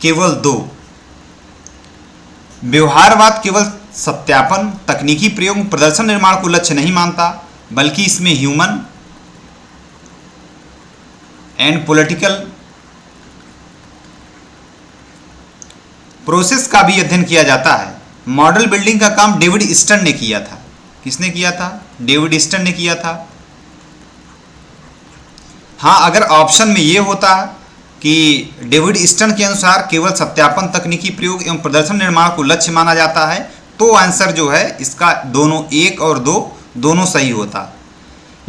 Speaker 1: केवल 2। व्यवहारवाद केवल सत्यापन तकनीकी प्रयोग प्रदर्शन निर्माण को लक्ष्य नहीं मानता, बल्कि इसमें ह्यूमन एंड पॉलिटिकल प्रोसेस का भी अध्ययन किया जाता है। मॉडल बिल्डिंग का काम डेविड ईस्टन ने किया था। किसने किया था? डेविड ईस्टन ने किया था। हाँ, अगर ऑप्शन में ये होता कि डेविड ईस्टन के अनुसार केवल सत्यापन तकनीकी प्रयोग एवं प्रदर्शन निर्माण को लक्ष्य माना जाता है, तो आंसर जो है इसका दोनों 1 और 2 दोनों सही होता।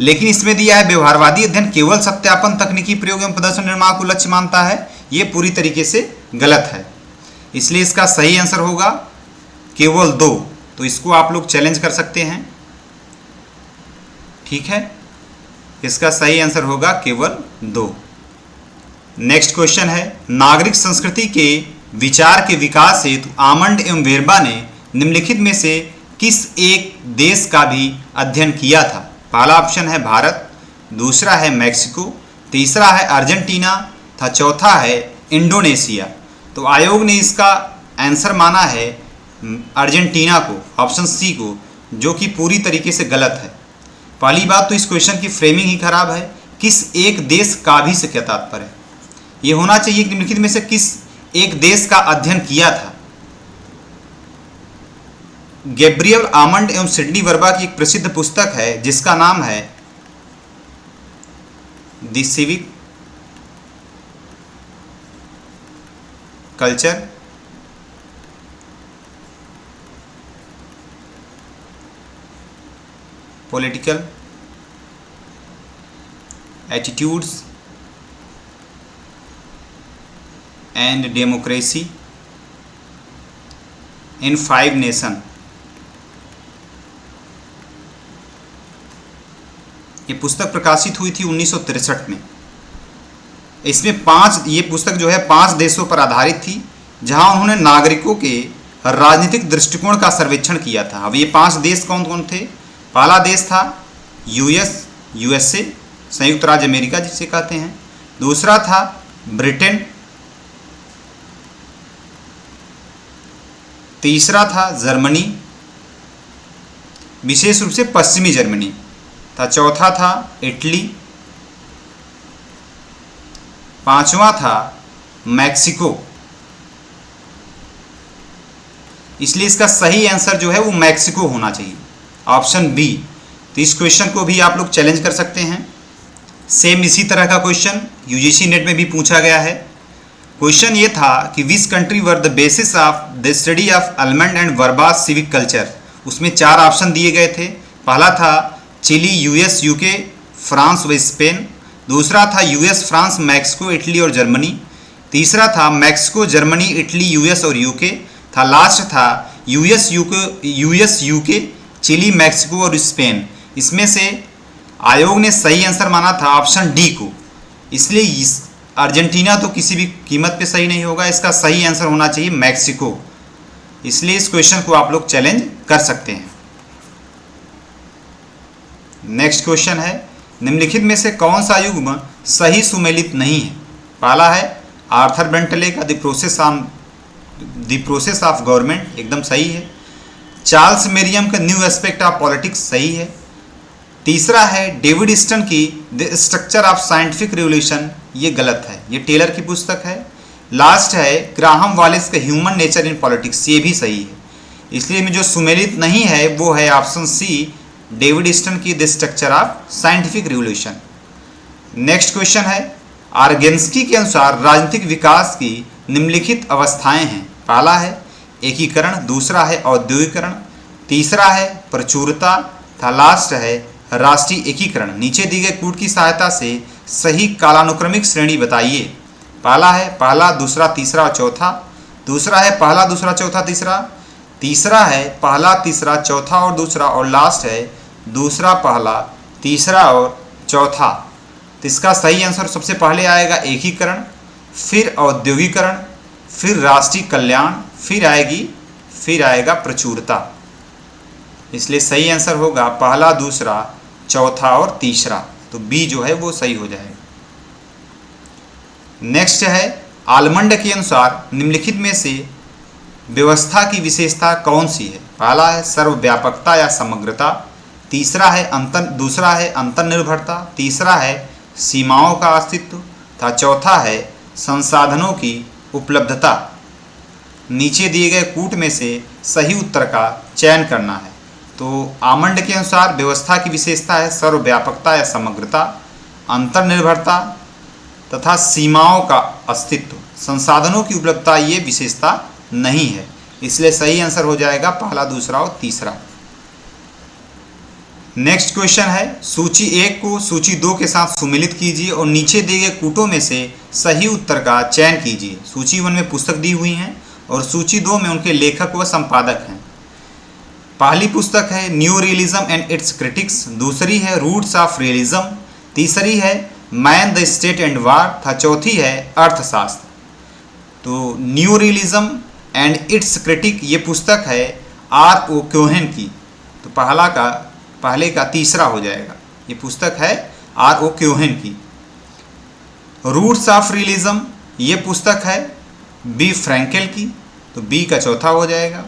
Speaker 1: लेकिन इसमें दिया है व्यवहारवादी अध्ययन केवल सत्यापन तकनीकी प्रयोग एवं प्रदर्शन निर्माण को लक्ष्य मानता है, ये पूरी तरीके से गलत है। इसलिए इसका सही आंसर होगा केवल 2। तो इसको आप लोग चैलेंज कर सकते हैं, ठीक है। इसका सही आंसर होगा केवल 2। नेक्स्ट क्वेश्चन है, नागरिक संस्कृति के विचार के विकास हेतु आमंड एवं वेरबा ने निम्नलिखित में से किस एक देश का भी अध्ययन किया था? पहला ऑप्शन है भारत, दूसरा है मैक्सिको, तीसरा है अर्जेंटीना तथा चौथा है इंडोनेशिया। तो आयोग ने इसका आंसर माना है अर्जेंटीना को, ऑप्शन सी को, जो कि पूरी तरीके से गलत है। पहली बात तो इस क्वेश्चन की फ्रेमिंग ही खराब है। किस एक देश का भी से क्या तात्पर्य है? ये होना चाहिए कि निम्नलिखित में से किस एक देश का अध्ययन किया था। गैब्रियल आमंड एवं सिडनी वर्बा की एक प्रसिद्ध पुस्तक है जिसका नाम है the civic culture political attitudes and democracy in 5 nation. ये पुस्तक प्रकाशित हुई थी 1963 में। इसमें ये पुस्तक जो है 5 देशों पर आधारित थी जहां उन्होंने नागरिकों के राजनीतिक दृष्टिकोण का सर्वेक्षण किया था। अब ये 5 देश कौन कौन थे? पहला देश था यूएसए, संयुक्त राज्य अमेरिका जिसे कहते हैं। दूसरा था ब्रिटेन, तीसरा था जर्मनी, विशेष रूप से पश्चिमी जर्मनी था। चौथा था इटली, पांचवा था मैक्सिको। इसलिए इसका सही आंसर जो है वो मैक्सिको होना चाहिए, ऑप्शन बी। तो इस क्वेश्चन को भी आप लोग चैलेंज कर सकते हैं। सेम इसी तरह का क्वेश्चन यूजीसी नेट में भी पूछा गया है। क्वेश्चन ये था कि which country were the basis of the study of almond and Verba civic culture. उसमें 4 ऑप्शन दिए गए थे। पहला था चिली, यूएस, यूके, फ्रांस व स्पेन। दूसरा था यूएस, फ्रांस, मैक्सिको, इटली और जर्मनी। तीसरा था मैक्सिको, जर्मनी, इटली, यूएस और यूके था। लास्ट था यूएस, यूके, चिली, मैक्सिको और स्पेन। इसमें से आयोग ने सही आंसर माना था ऑप्शन डी को। इसलिए अर्जेंटीना तो किसी भी कीमत पे सही नहीं होगा, इसका सही आंसर होना चाहिए मैक्सिको। इसलिए इस क्वेश्चन को आप लोग चैलेंज कर सकते हैं। नेक्स्ट क्वेश्चन है, निम्नलिखित में से कौन सा युग्म सही सुमेलित नहीं है? पहला है आर्थर बेंटले का द प्रोसेस ऑफ गवर्नमेंट, एकदम सही है। चार्ल्स मेरियम का न्यू एस्पेक्ट ऑफ पॉलिटिक्स, सही है। तीसरा है डेविड ईस्टन की the structure of scientific revolution, ये गलत है, ये टेलर की पुस्तक है। लास्ट है ग्राहम वालिस का ह्यूमन नेचर इन पॉलिटिक्स, ये भी सही है। इसलिए में जो सुमेलित नहीं है वो है ऑप्शन सी, डेविड ईस्टन की the structure of scientific revolution. Next question है, आर्गेन्स्की के अनुसार राजनीतिक विकास की निम्नलिखित अवस्थाएं हैं। पहला है एकीकरण, दूसरा है औद्योगिकरण, तीसरा है प्रचुरता तथा लास्ट है राष्ट्रीय एकीकरण। नीचे दी गए कूट की सहायता से सही कालानुक्रमिक श्रेणी बताइए। पहला है पहला, दूसरा, तीसरा और चौथा। दूसरा है पहला, दूसरा, चौथा, तीसरा। तीसरा है पहला, तीसरा, चौथा और दूसरा। और लास्ट है दूसरा, पहला, तीसरा और चौथा। तो इसका सही आंसर सबसे पहले आएगा एकीकरण, फिर औद्योगिकरण, फिर राष्ट्रीय कल्याण, फिर आएगा प्रचुरता। इसलिए सही आंसर होगा पहला, दूसरा, चौथा और तीसरा। तो बी जो है वो सही हो जाएगा। नेक्स्ट है, आलमंड के अनुसार निम्नलिखित में से व्यवस्था की विशेषता कौन सी है? पहला है सर्वव्यापकता या समग्रता, दूसरा है अंतर्निर्भरता, तीसरा है सीमाओं का अस्तित्व तथा चौथा है संसाधनों की उपलब्धता। नीचे दिए गए कूट में से सही उत्तर का चयन करना है। तो आमंड के अनुसार व्यवस्था की विशेषता है सर्वव्यापकता या समग्रता, अंतर्निर्भरता तथा सीमाओं का अस्तित्व। संसाधनों की उपलब्धता ये विशेषता नहीं है। इसलिए सही आंसर हो जाएगा पहला, दूसरा और तीसरा। नेक्स्ट क्वेश्चन है, सूची 1 को सूची 2 के साथ सुमेलित कीजिए और नीचे दिए गए कूटों में से सही उत्तर का चयन कीजिए। सूची 1 में पुस्तक दी हुई हैं और सूची 2 में उनके लेखक व संपादक हैं। पहली पुस्तक है new realism and it's critics, दूसरी है रूट्स ऑफ रियलिज्म, तीसरी है मैन द स्टेट एंड वार तथा चौथी है अर्थशास्त्र। तो new realism and it's critic ये पुस्तक है R.O. कोहेन की। तो पहले का तीसरा हो जाएगा। ये पुस्तक है R.O. कोहेन की। रूट्स ऑफ रियलिज्म ये पुस्तक है B. फ्रैंकेल की। तो B का चौथा हो जाएगा।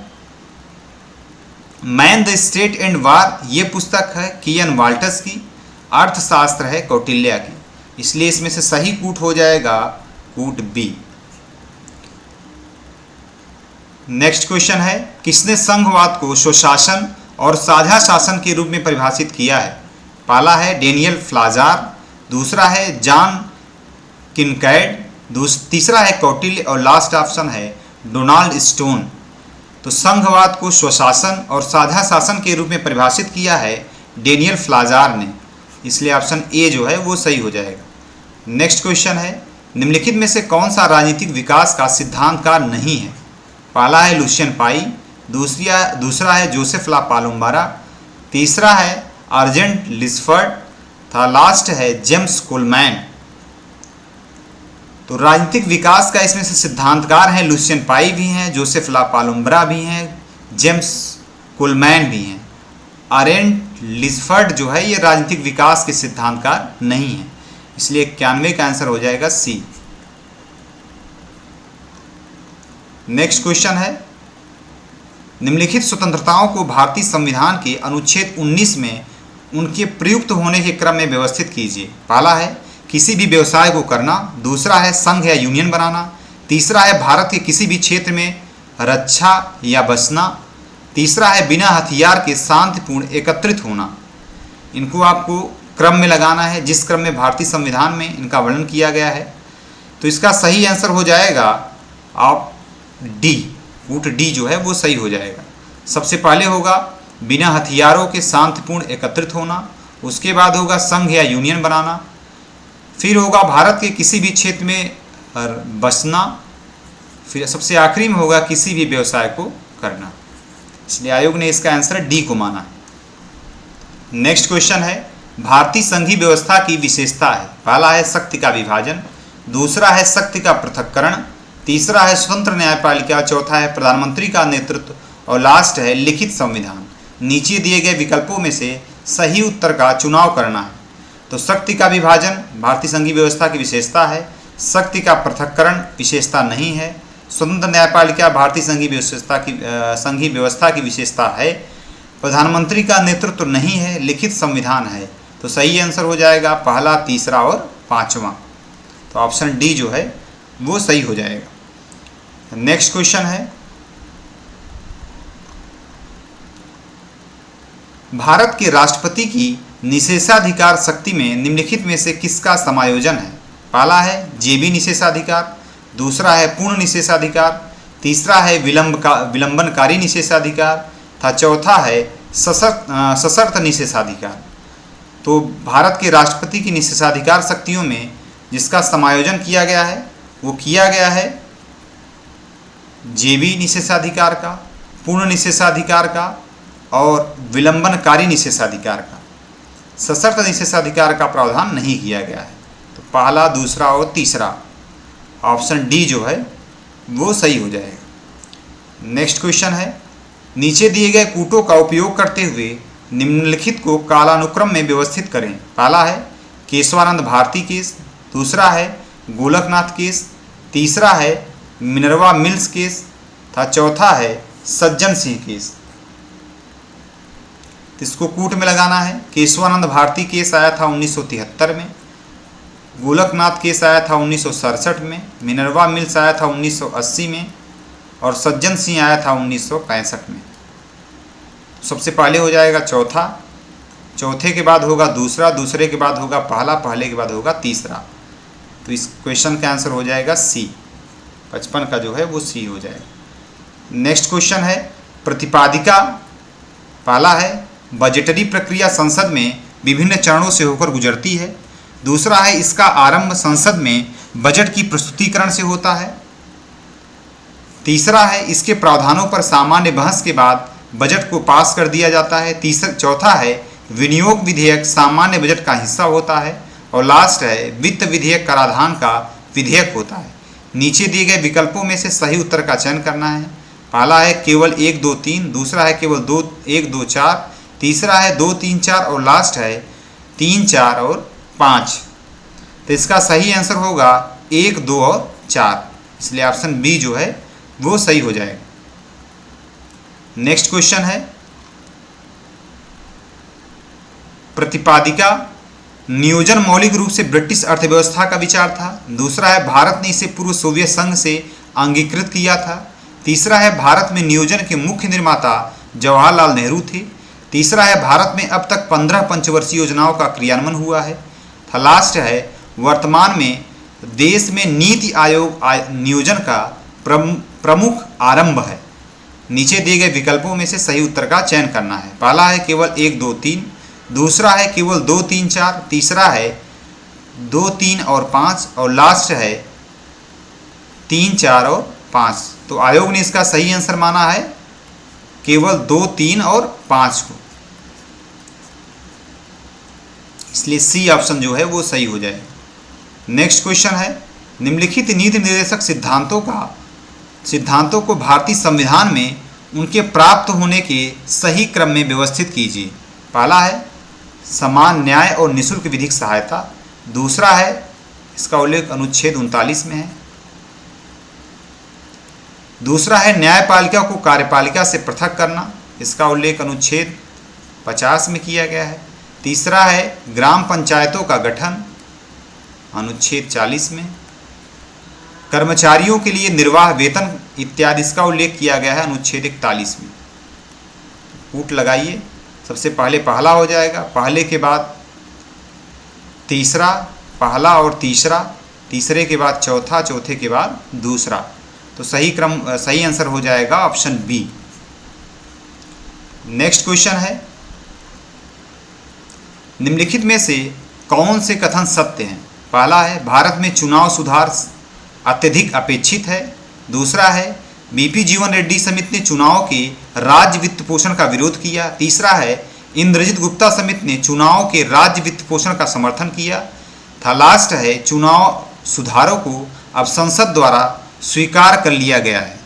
Speaker 1: मैन द स्टेट एंड वार ये पुस्तक है कियन वाल्टस की। अर्थशास्त्र है कौटिल्या की। इसलिए इसमें से सही कूट हो जाएगा कूट B। नेक्स्ट क्वेश्चन है किसने संघवाद को स्वशासन और साझा शासन के रूप में परिभाषित किया है? पहला है डेनियल फ्लाजार, दूसरा है जॉन किनकैड, तीसरा है कौटिल्य और लास्ट ऑप्शन है डोनाल्ड स्टोन। तो संघवाद को स्वशासन और साझा शासन के रूप में परिभाषित किया है डेनियल फ्लाजार ने। इसलिए ऑप्शन ए जो है वो सही हो जाएगा। नेक्स्ट क्वेश्चन है निम्नलिखित में से कौन सा राजनीतिक विकास का सिद्धांतकार नहीं है? पहला है लुशियन पाई, दूसरा है जोसेफ ला पालोम्बारा, तीसरा है अर्जेंट लिस्फर्ड था, लास्ट है जेम्स कोलमैन। तो राजनीतिक विकास का इसमें से सिद्धांतकार हैं लुशियन पाई भी हैं, जोसेफ ला पालोम्बारा भी हैं, जेम्स कोलमैन भी हैं। अर्जेंट लिस्फर्ड जो है ये राजनीतिक विकास के सिद्धांतकार नहीं है। इसलिए 91 का आंसर हो जाएगा सी। नेक्स्ट क्वेश्चन है निम्नलिखित स्वतंत्रताओं को भारतीय संविधान के अनुच्छेद 19 में उनके प्रयुक्त होने के क्रम में व्यवस्थित कीजिए। पहला है किसी भी व्यवसाय को करना, दूसरा है संघ या यूनियन बनाना, तीसरा है भारत के किसी भी क्षेत्र में रक्षा या बसना, तीसरा है बिना हथियार के शांतिपूर्ण एकत्रित होना। इनको आपको क्रम में लगाना है जिस क्रम में भारतीय संविधान में इनका वर्णन किया गया है। तो इसका सही आंसर हो जाएगा आप डी, कूट डी जो है वो सही हो जाएगा। सबसे पहले होगा बिना हथियारों के शांतिपूर्ण एकत्रित होना, उसके बाद होगा संघ या यूनियन बनाना, फिर होगा भारत के किसी भी क्षेत्र में बसना, फिर सबसे आखिरी में होगा किसी भी व्यवसाय को करना। इसलिए आयोग ने इसका आंसर डी को माना है। नेक्स्ट क्वेश्चन है भारतीय संघीय व्यवस्था की विशेषता है। पहला है शक्ति का विभाजन, दूसरा है शक्ति का पृथक्करण, तीसरा है स्वतंत्र न्यायपालिका, चौथा है प्रधानमंत्री का नेतृत्व और लास्ट है लिखित संविधान। नीचे दिए गए विकल्पों में से सही उत्तर का चुनाव करना है। तो शक्ति का विभाजन भारतीय संघीय व्यवस्था की विशेषता है, शक्ति का पृथक्करण विशेषता नहीं है, स्वतंत्र न्यायपालिका भारतीय संघीय व्यवस्था की विशेषता है, प्रधानमंत्री का नेतृत्व नहीं है, लिखित संविधान है। तो सही आंसर हो जाएगा पहला, तीसरा और पांचवा। तो ऑप्शन डी जो है वो सही हो जाएगा। नेक्स्ट क्वेश्चन है भारत के राष्ट्रपति की निषेधाधिकार शक्ति में निम्नलिखित में से किसका समायोजन है? पहला है जेबी निषेधाधिकार, दूसरा है पूर्ण निषेधाधिकार, तीसरा है विलंबनकारी निषेधाधिकार तथा चौथा है सशर्त निषेधाधिकार। तो भारत के राष्ट्रपति की निषेधाधिकार शक्तियों में जिसका समायोजन किया गया है वो किया गया है जेबी निषेधाधिकार का, पूर्ण निषेधाधिकार का और विलंबनकारी निषेधाधिकार का। सशर्त निषेधाधिकार का प्रावधान नहीं किया गया है। तो पहला, दूसरा और तीसरा, ऑप्शन डी जो है वो सही हो जाएगा। नेक्स्ट क्वेश्चन है नीचे दिए गए कूटों का उपयोग करते हुए निम्नलिखित को कालानुक्रम में व्यवस्थित करें। पहला है केशवानंद भारती केस, दूसरा है गोलकनाथ केस, तीसरा है मिनर्वा मिल्स केस तथा चौथा है सज्जन सिंह केस। इसको कूट में लगाना है। केशवानंद भारती केस आया था 1973 में, गोलकनाथ केस आया था 1967 में, मिनर्वा मिल्स आया था 1980 में और सज्जन सिंह आया था 1965 में। सबसे पहले हो जाएगा चौथा, चौथे के बाद होगा दूसरा, दूसरे के बाद होगा पहला, पहले के बाद होगा तीसरा। तो इस क्वेश्चन का आंसर हो जाएगा सी, 55 का जो है वो सी हो जाएगा। नेक्स्ट क्वेश्चन है प्रतिपादिका। पहला है बजटरी प्रक्रिया संसद में विभिन्न चरणों से होकर गुजरती है, दूसरा है इसका आरंभ संसद में बजट की प्रस्तुतिकरण से होता है, तीसरा है इसके प्रावधानों पर सामान्य बहस के बाद बजट को पास कर दिया जाता है, चौथा है विनियोग विधेयक सामान्य बजट का हिस्सा होता है और लास्ट है वित्त विधेयक कराधान का विधेयक होता है। नीचे दिए गए विकल्पों में से सही उत्तर का चयन करना है। पहला है केवल 1 2 3, दूसरा है केवल 1 2 4, तीसरा है 2 3 4 और लास्ट है 3 4 और 5। तो इसका सही आंसर होगा 1 2 और 4, इसलिए ऑप्शन बी जो है वो सही हो जाएगा। नेक्स्ट क्वेश्चन है प्रतिपादिका नियोजन मौलिक रूप से ब्रिटिश अर्थव्यवस्था का विचार था। दूसरा है भारत ने इसे पूर्व सोवियत संघ से अंगीकृत किया था। तीसरा है भारत में नियोजन के मुख्य निर्माता जवाहरलाल नेहरू थे। तीसरा है भारत में अब तक 15 पंचवर्षीय योजनाओं का क्रियान्वयन हुआ है। लास्ट है वर्तमान में देश में नीति आयोग नियोजन का प्रमुख आरंभ है। नीचे दिए गए विकल्पों में से सही उत्तर का चयन करना है। पहला है केवल 1 2 3, दूसरा है केवल 2 3 4, तीसरा है 2 3 और 5 और लास्ट है 3 4 और 5। तो आयोग ने इसका सही आंसर माना है केवल 2 3 और 5 को, इसलिए सी ऑप्शन जो है वो सही हो जाएगा। नेक्स्ट क्वेश्चन है निम्नलिखित नीति निर्देशक सिद्धांतों को भारतीय संविधान में उनके प्राप्त होने के सही क्रम में व्यवस्थित कीजिए। पहला है समान न्याय और निःशुल्क विधिक सहायता। दूसरा है इसका उल्लेख अनुच्छेद 39 में है। दूसरा है न्यायपालिका को कार्यपालिका से पृथक करना, इसका उल्लेख अनुच्छेद 50 में किया गया है। तीसरा है ग्राम पंचायतों का गठन, अनुच्छेद 40 में। कर्मचारियों के लिए निर्वाह वेतन इत्यादि, इसका उल्लेख किया गया है अनुच्छेद 41 में। कूट लगाइए, सबसे पहले पहला हो जाएगा, पहले के बाद तीसरा, पहला और तीसरा, तीसरे के बाद चौथा, चौथे के बाद दूसरा। तो सही आंसर हो जाएगा ऑप्शन बी। नेक्स्ट क्वेश्चन है निम्नलिखित में से कौन से कथन सत्य हैं। पहला है भारत में चुनाव सुधार अत्यधिक अपेक्षित है। दूसरा है बीपी जीवन रेड्डी समिति ने चुनाव के राज्य वित्त पोषण का विरोध किया। तीसरा है इंद्रजीत गुप्ता समिति ने चुनाव के राज्य वित्त पोषण का समर्थन किया। लास्ट है चुनाव सुधारों को अब संसद द्वारा स्वीकार कर लिया गया है।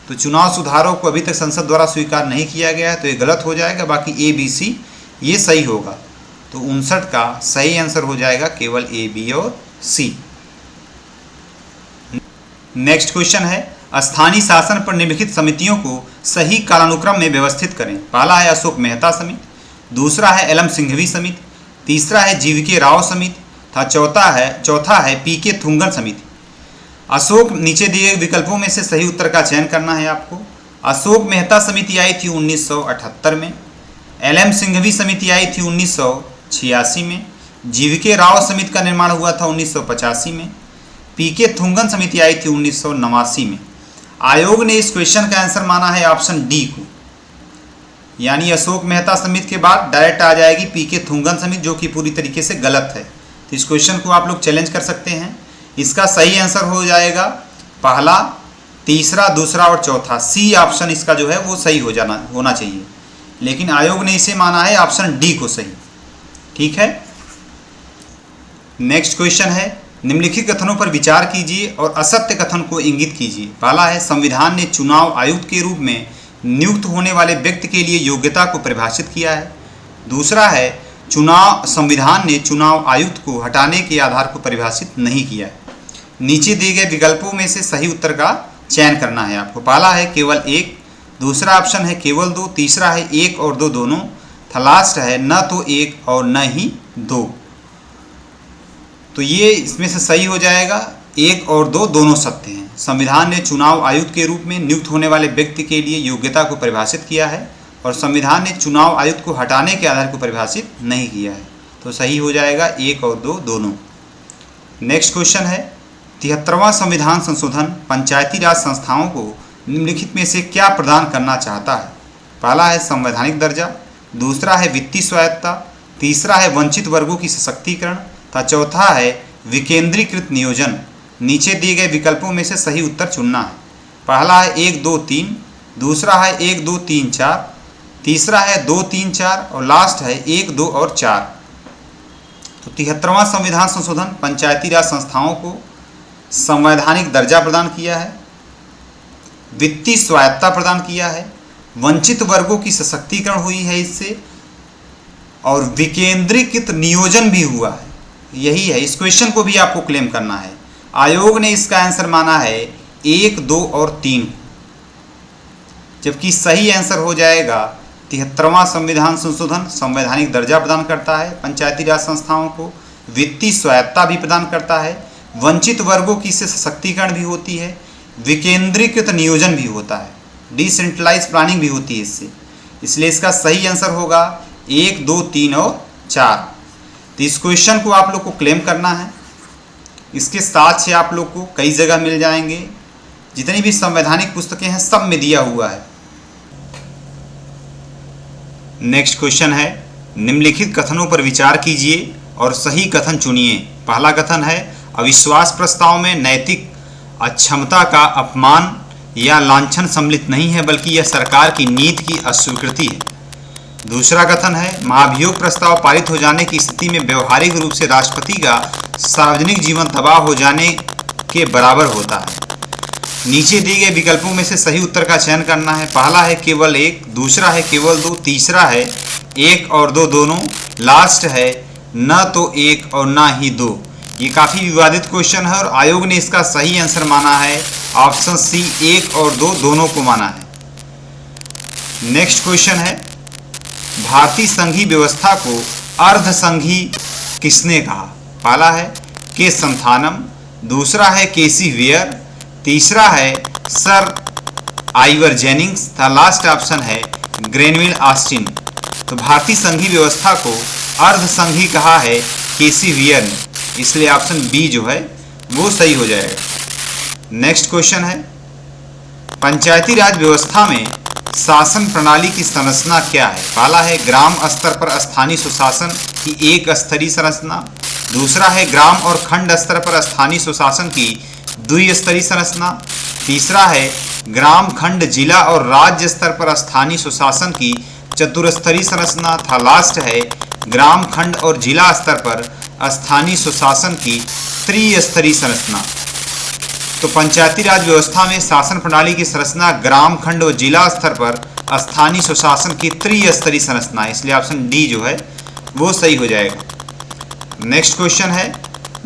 Speaker 1: तो चुनाव सुधारों को अभी तक संसद द्वारा स्वीकार नहीं किया गया है, तो ये गलत हो जाएगा। बाकी ए बी सी ये सही होगा। तो 59 का सही आंसर हो जाएगा केवल ए बी और सी। नेक्स्ट क्वेश्चन है स्थानीय शासन पर निम्नलिखित समितियों को सही कालानुक्रम में व्यवस्थित करें। पहला है अशोक मेहता समिति, दूसरा है एल एम सिंघवी समिति, तीसरा है जीवीके राव समिति था, चौथा है पीके थुंगन समिति। अशोक नीचे दिए विकल्पों में से सही उत्तर का चयन करना है आपको। अशोक मेहता समिति आई थी 1978 में, एल एम सिंघवी समिति आई थी 1986 में, जीवीके राव समिति का निर्माण हुआ था 1985 में, पीके थुंगन समिति आई थी 1989 में। आयोग ने इस क्वेश्चन का आंसर माना है ऑप्शन डी को, यानी अशोक मेहता समिति के बाद डायरेक्ट आ जाएगी पीके थुंगन समिति, जो कि पूरी तरीके से गलत है। तो इस क्वेश्चन को आप लोग चैलेंज कर सकते हैं। इसका सही आंसर हो जाएगा पहला, तीसरा, दूसरा और चौथा। सी ऑप्शन इसका जो है वो सही होना चाहिए, लेकिन आयोग ने इसे माना है ऑप्शन डी को सही। ठीक है। नेक्स्ट क्वेश्चन है निम्नलिखित कथनों पर विचार कीजिए और असत्य कथन को इंगित कीजिए। पहला है संविधान ने चुनाव आयुक्त के रूप में नियुक्त होने वाले व्यक्ति के लिए योग्यता को परिभाषित किया है। दूसरा है संविधान ने चुनाव आयुक्त को हटाने के आधार को परिभाषित नहीं किया है। नीचे दिए गए विकल्पों में से सही उत्तर का चयन करना है आपको। पहला है केवल 1, दूसरा ऑप्शन है केवल 2, तीसरा है 1 और 2 दोनों, लास्ट है न तो 1 और न ही 2। तो ये इसमें से सही हो जाएगा 1 और 2 दोनों सत्य हैं। संविधान ने चुनाव आयुक्त के रूप में नियुक्त होने वाले व्यक्ति के लिए योग्यता को परिभाषित किया है और संविधान ने चुनाव आयुक्त को हटाने के आधार को परिभाषित नहीं किया है। तो सही हो जाएगा 1 और 2 दोनों। नेक्स्ट क्वेश्चन है 73वां संविधान संशोधन पंचायती राज संस्थाओं को निम्नलिखित में से क्या प्रदान करना चाहता है। पहला है संवैधानिक दर्जा, दूसरा है वित्तीय स्वायत्तता, तीसरा है वंचित वर्गों की सशक्तिकरण तथा चौथा है विकेंद्रीकृत नियोजन। नीचे दिए गए विकल्पों में से सही उत्तर चुनना है। पहला है 1 2 3, दूसरा है 1 2 3 4, तीसरा है 2 3 4 और लास्ट है 1 2 और 4। तो 73वां संविधान संशोधन पंचायती राज संस्थाओं को संवैधानिक दर्जा प्रदान किया है, वित्तीय स्वायत्ता प्रदान किया है, वंचित वर्गों की सशक्तिकरण हुई है इससे, और विकेंद्रीकृत नियोजन भी हुआ है। यही है, इस क्वेश्चन को भी आपको क्लेम करना है। आयोग ने इसका आंसर माना है 1, 2 और 3, जबकि सही आंसर हो जाएगा 73वां संविधान संशोधन संवैधानिक दर्जा प्रदान करता है पंचायती राज संस्थाओं को, वित्तीय स्वायत्ता भी प्रदान करता है, वंचित वर्गों की इससे सशक्तिकरण भी होती है, विकेंद्रीकृत नियोजन भी होता है, डिसेंट्रलाइज प्लानिंग भी होती है इससे। इसलिए इसका सही आंसर होगा 1, 2, 3 और 4। तो इस क्वेश्चन को आप लोग को क्लेम करना है। इसके साथ से आप लोग को कई जगह मिल जाएंगे, जितनी भी संवैधानिक पुस्तकें हैं सब में दिया हुआ है। नेक्स्ट क्वेश्चन है, निम्नलिखित कथनों पर विचार कीजिए और सही कथन चुनिए। पहला कथन है, अविश्वास प्रस्ताव में नैतिक अक्षमता का अपमान या लांछन सम्मिलित नहीं है, बल्कि यह सरकार की नीति की अस्वीकृति है। दूसरा कथन है, महाभियोग प्रस्ताव पारित हो जाने की स्थिति में व्यवहारिक रूप से राष्ट्रपति का सार्वजनिक जीवन तबाह हो जाने के बराबर होता है। नीचे दिए गए विकल्पों में से सही उत्तर का चयन करना है। पहला है केवल 1, दूसरा है केवल 2, तीसरा है 1 और 2 दोनों, लास्ट है न तो 1 और ना ही 2। ये काफ़ी विवादित क्वेश्चन है और आयोग ने इसका सही आंसर माना है ऑप्शन सी, 1 और 2 दोनों को माना है। नेक्स्ट क्वेश्चन है, भारतीय संघीय व्यवस्था को अर्ध संघीय किसने कहा? पहला है के संथानम, दूसरा है केसी वेयर, तीसरा है सर आइवर जेनिंग्स, था लास्ट ऑप्शन है ग्रेनविल ऑस्टिन। तो भारतीय संघीय व्यवस्था को अर्ध संघीय कहा है केसी वेयर ने, इसलिए ऑप्शन बी जो है वो सही हो जाएगा। नेक्स्ट क्वेश्चन है, पंचायती राज व्यवस्था में शासन प्रणाली की संरचना क्या है? पहला है ग्राम स्तर पर स्थानीय सुशासन की एक स्तरीय संरचना, दूसरा है ग्राम और खंड स्तर पर स्थानीय सुशासन की द्विस्तरीय संरचना, तीसरा है ग्राम, खंड, जिला और राज्य स्तर पर स्थानीय सुशासन की चतुस्तरीय संरचना, था लास्ट है ग्राम, खंड और जिला स्तर पर स्थानीय सुशासन की त्रिस्तरीय संरचना। तो पंचायती राज व्यवस्था में शासन प्रणाली की संरचना ग्राम, खंड और जिला स्तर पर स्थानीय सुशासन की त्रिस्तरीय संरचना है, इसलिए ऑप्शन डी जो है वो सही हो जाएगा। नेक्स्ट क्वेश्चन है,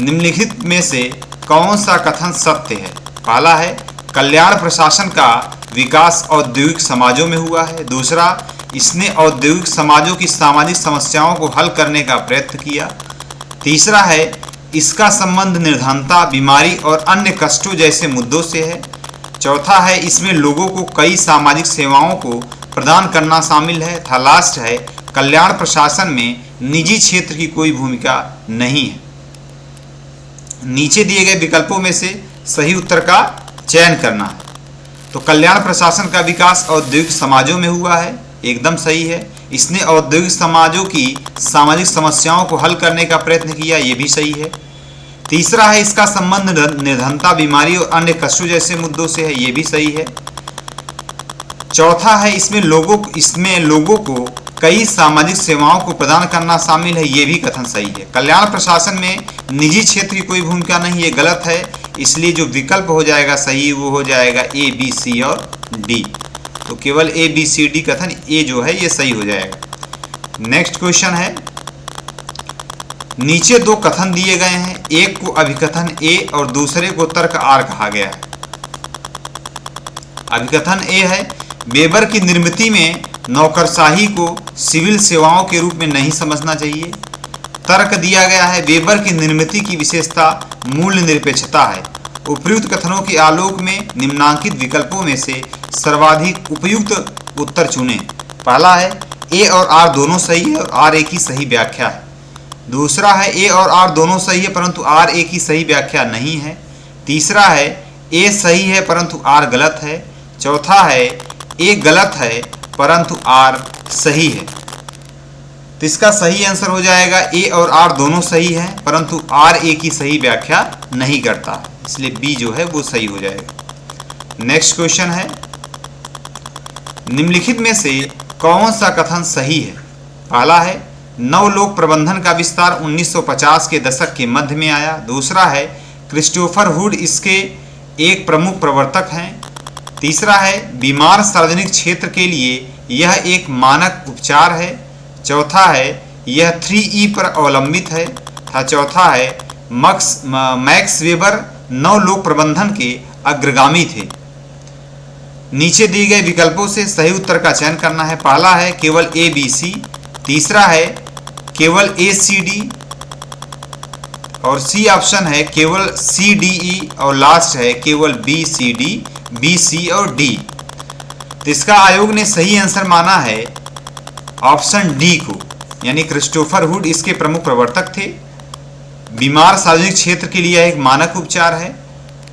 Speaker 1: निम्नलिखित में से कौन सा कथन सत्य है? पहला है कल्याण प्रशासन का विकास औद्योगिक समाजों में हुआ है, दूसरा इसने औद्योगिक समाजों की सामाजिक समस्याओं को हल करने का प्रयत्न किया, तीसरा है इसका संबंध निर्धनता, बीमारी और अन्य कष्टों जैसे मुद्दों से है, चौथा है इसमें लोगों को कई सामाजिक सेवाओं को प्रदान करना शामिल है, था लास्ट है कल्याण प्रशासन में निजी क्षेत्र की कोई भूमिका नहीं है। नीचे दिए गए विकल्पों में से सही उत्तर का चयन करना है। तो कल्याण प्रशासन का विकास औद्योगिक समाजों में हुआ है, एकदम सही है। इसने औद्योगिक समाजों की सामाजिक समस्याओं को हल करने का प्रयत्न किया, ये भी सही है। तीसरा है इसका संबंध निर्धनता, बीमारी और अन्य कष्टों जैसे मुद्दों से है, ये भी सही है। चौथा है इसमें लोगों को कई सामाजिक सेवाओं को प्रदान करना शामिल है, ये भी कथन सही है। कल्याण प्रशासन में निजी क्षेत्र की कोई भूमिका नहीं, ये गलत है, इसलिए जो विकल्प हो जाएगा सही वो हो जाएगा ए, बी, सी और डी। तो केवल ए, बी, सी, डी कथन ए जो है ये सही हो जाएगा। नेक्स्ट क्वेश्चन है, नीचे दो कथन दिए गए हैं, एक को अभिकथन ए और दूसरे को तर्क आर कहा गया है। अभिकथन ए है वेबर की निर्मिति में नौकरशाही को सिविल सेवाओं के रूप में नहीं समझना चाहिए। तर्क दिया गया है वेबर की निर्मिति की विशेषता मूल्य निरपेक्षता है। उपर्युक्त कथनों के आलोक में निम्नांकित विकल्पों में से सर्वाधिक उपयुक्त उत्तर चुनें। पहला है ए और आर दोनों सही है और आर ए की सही व्याख्या है। दूसरा है ए और आर दोनों सही है परंतु आर ए की सही व्याख्या नहीं है। तीसरा है ए सही है परंतु आर गलत है। चौथा है ए गलत है परंतु आर सही है। तो इसका सही आंसर हो जाएगा ए और आर दोनों सही है परंतु आर ए की सही व्याख्या नहीं करता, इसलिए बी जो है वो सही हो जाएगा। नेक्स्ट क्वेश्चन है, निम्नलिखित में से कौन सा कथन सही है? पहला है नवलोक प्रबंधन का विस्तार 1950 के दशक के मध्य में आया। दूसरा है क्रिस्टोफर हुड इसके एक प्रमुख प्रवर्तक हैं। तीसरा है बीमार सार्वजनिक क्षेत्र के लिए यह एक मानक उपचार है। चौथा है यह 3E पर अवलंबित है तथा चौथा है मैक्स वेबर नवलोक प्रबंधन के अग्रगामी थे। नीचे दिए गए विकल्पों से सही उत्तर का चयन करना है। पहला है केवल ABC, तीसरा है केवल ACD और C ऑप्शन है केवल CDE और लास्ट है केवल BCD, BC और D। तो इसका आयोग ने सही आंसर माना है ऑप्शन D को, यानी क्रिस्टोफर हुड इसके प्रमुख प्रवर्तक थे। बीमार सार्वजनिक क्षेत्र के लिए एक मानक उपचार है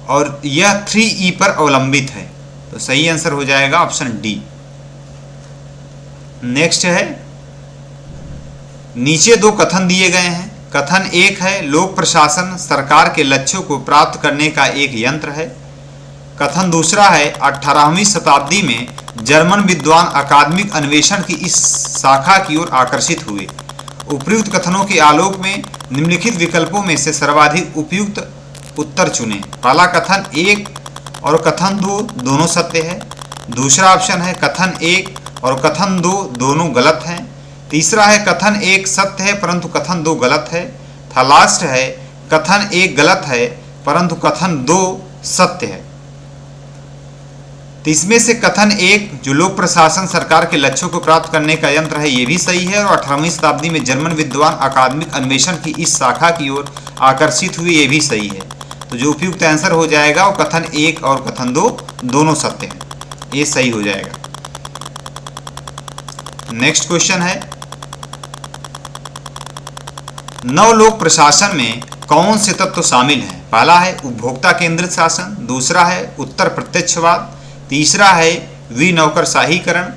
Speaker 1: और यह 3E पर अवलंबित है। तो सही आंसर हो जाएगा ऑप्शन D। नेक्स्ट है, नीचे दो कथन दिए गए हैं। कथन एक है लोक प्रशासन सरकार के लक्ष्यों को प्राप्त करने का एक यंत्र है। कथन दूसरा है 18वीं शताब्दी में जर्मन विद्वान अकादमिक अन्वेषण की इस शाखा की ओर आकर्षित हुए। उपर्युक्त कथनों के आलोक में निम्नलिखित विकल्पों में से सर्वाधिक उपयुक्त उत्तर चुनें। पहला कथन 1 और कथन 2 दोनों सत्य है। दूसरा ऑप्शन है कथन 1 और कथन 2 दोनों गलत हैं। तीसरा है कथन 1 सत्य है परंतु कथन 2 गलत है। था लास्ट है कथन 1 गलत है परंतु कथन 2 सत्य है। तो इसमें से कथन 1 जो लोक प्रशासन सरकार के लक्ष्यों को प्राप्त करने का यंत्र है ये भी सही है और 18वीं शताब्दी में जर्मन विद्वान अकादमिक अन्वेषण की इस शाखा की ओर आकर्षित हुए ये भी सही है। तो जो उपयुक्त आंसर हो जाएगा वो कथन 1 और कथन 2 दोनों सत्य हैं, ये सही हो जाएगा। नेक्स्ट क्वेश्चन है नवलोक प्रशासन में कौन से तत्व शामिल हैं? पहला है उपभोक्ता केंद्रित शासन, दूसरा है उत्तर प्रत्यक्षवाद, तीसरा है विनौकरशाहीकरण,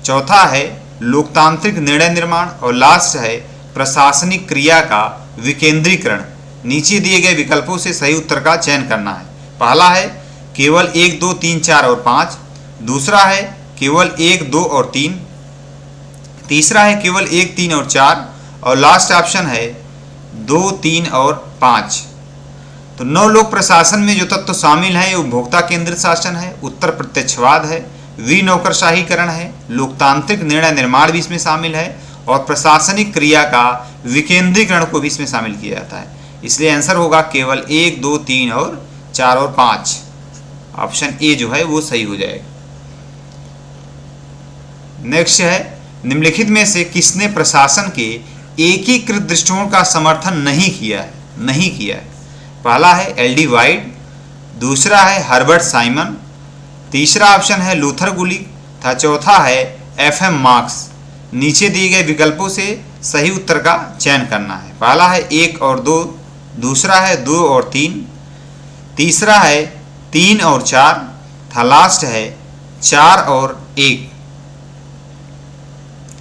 Speaker 1: चौथा है लोकतांत्रिक निर्णय निर्माण और लास्ट है प्रशासनिक क्रिया का विकेंद्रीकरण। नीचे दिए गए विकल्पों से सही उत्तर का चयन करना है। पहला है केवल 1, 2, 3, 4 और 5, दूसरा है केवल 1, 2 और 3, तीसरा है केवल 1, 3 और 4 और लास्ट ऑप्शन है 2, 3 और 5। तो नवलोक प्रशासन में जो तत्व शामिल हैं ये उपभोक्ता केंद्रित शासन है, उत्तर प्रत्यक्षवाद है, विनौकरशाहीकरण है, लोकतांत्रिक निर्णय निर्माण भी इसमें शामिल है और प्रशासनिक क्रिया का विकेंद्रीकरण को भी इसमें शामिल किया जाता है। इसलिए आंसर होगा केवल 1, 2, 3 और 4 और 5। ऑप्शन ए जो है वो सही हो जाएगा। नेक्स्ट है निम्नलिखित में से किसने प्रशासन के एकीकृत दृष्टिकोण का समर्थन नहीं किया है? पहला है एल.डी. वाइट, दूसरा है हर्बर्ट साइमन, तीसरा ऑप्शन है लूथर गुलिक तथा चौथा है एफ.एम. मार्क्स। नीचे दिए गए विकल्पों से सही उत्तर का चयन करना है। पहला है 1 और 2, दूसरा है 2 और 3, तीसरा है 3 और 4 तथा लास्ट है 4 और 1।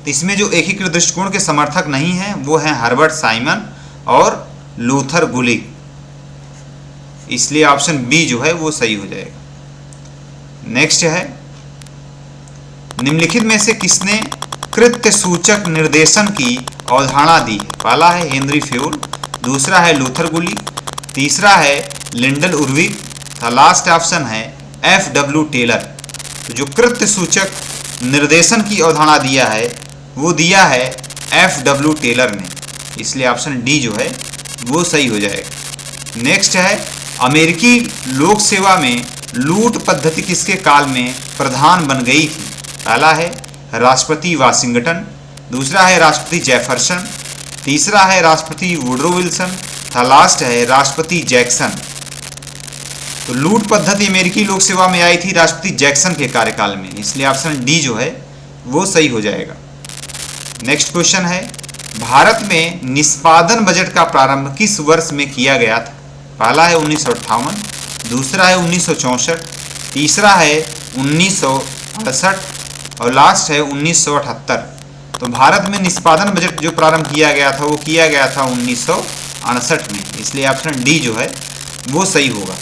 Speaker 1: इसमें जो एकीकृत दृष्टिकोण के समर्थक नहीं हैं वो हैं हर्बर्ट साइमन और लूथर गुलिक, इसलिए ऑप्शन बी जो है वो सही हो जाएगा। नेक्स्ट है निम्नलिखित में से किसने कृत्य सूचक निर्देशन की अवधारणा दी? पहला है हेनरी फ्योल, दूसरा है लूथर गुलिक, तीसरा है लिंडल उर्विक तथा लास्ट ऑप्शन है F.W. टेलर। तो जो कृत्य सूचक निर्देशन की अवधारणा दिया है वो दिया है F.W. टेलर ने, इसलिए ऑप्शन डी जो है वो सही हो जाएगा। नेक्स्ट है अमेरिकी लोक सेवा में लूट पद्धति किसके काल में प्रधान बन गई थी? पहला है राष्ट्रपति वाशिंगटन, दूसरा है राष्ट्रपति जेफरसन, तीसरा है राष्ट्रपति वुडरो विल्सन तथा लास्ट है राष्ट्रपति जैक्सन। तो लूट पद्धति अमेरिकी लोक सेवा में आई थी राष्ट्रपति जैक्सन के कार्यकाल में, इसलिए ऑप्शन डी जो है वो सही हो जाएगा। नेक्स्ट क्वेश्चन है भारत में निष्पादन बजट का प्रारंभ किस वर्ष में किया गया था? पहला है 1958, दूसरा है 1964, तीसरा है 1968 और लास्ट है 1978। तो भारत में निष्पादन बजट जो प्रारंभ किया गया था वो किया गया था 1968 में, इसलिए ऑप्शन डी जो है वो सही होगा।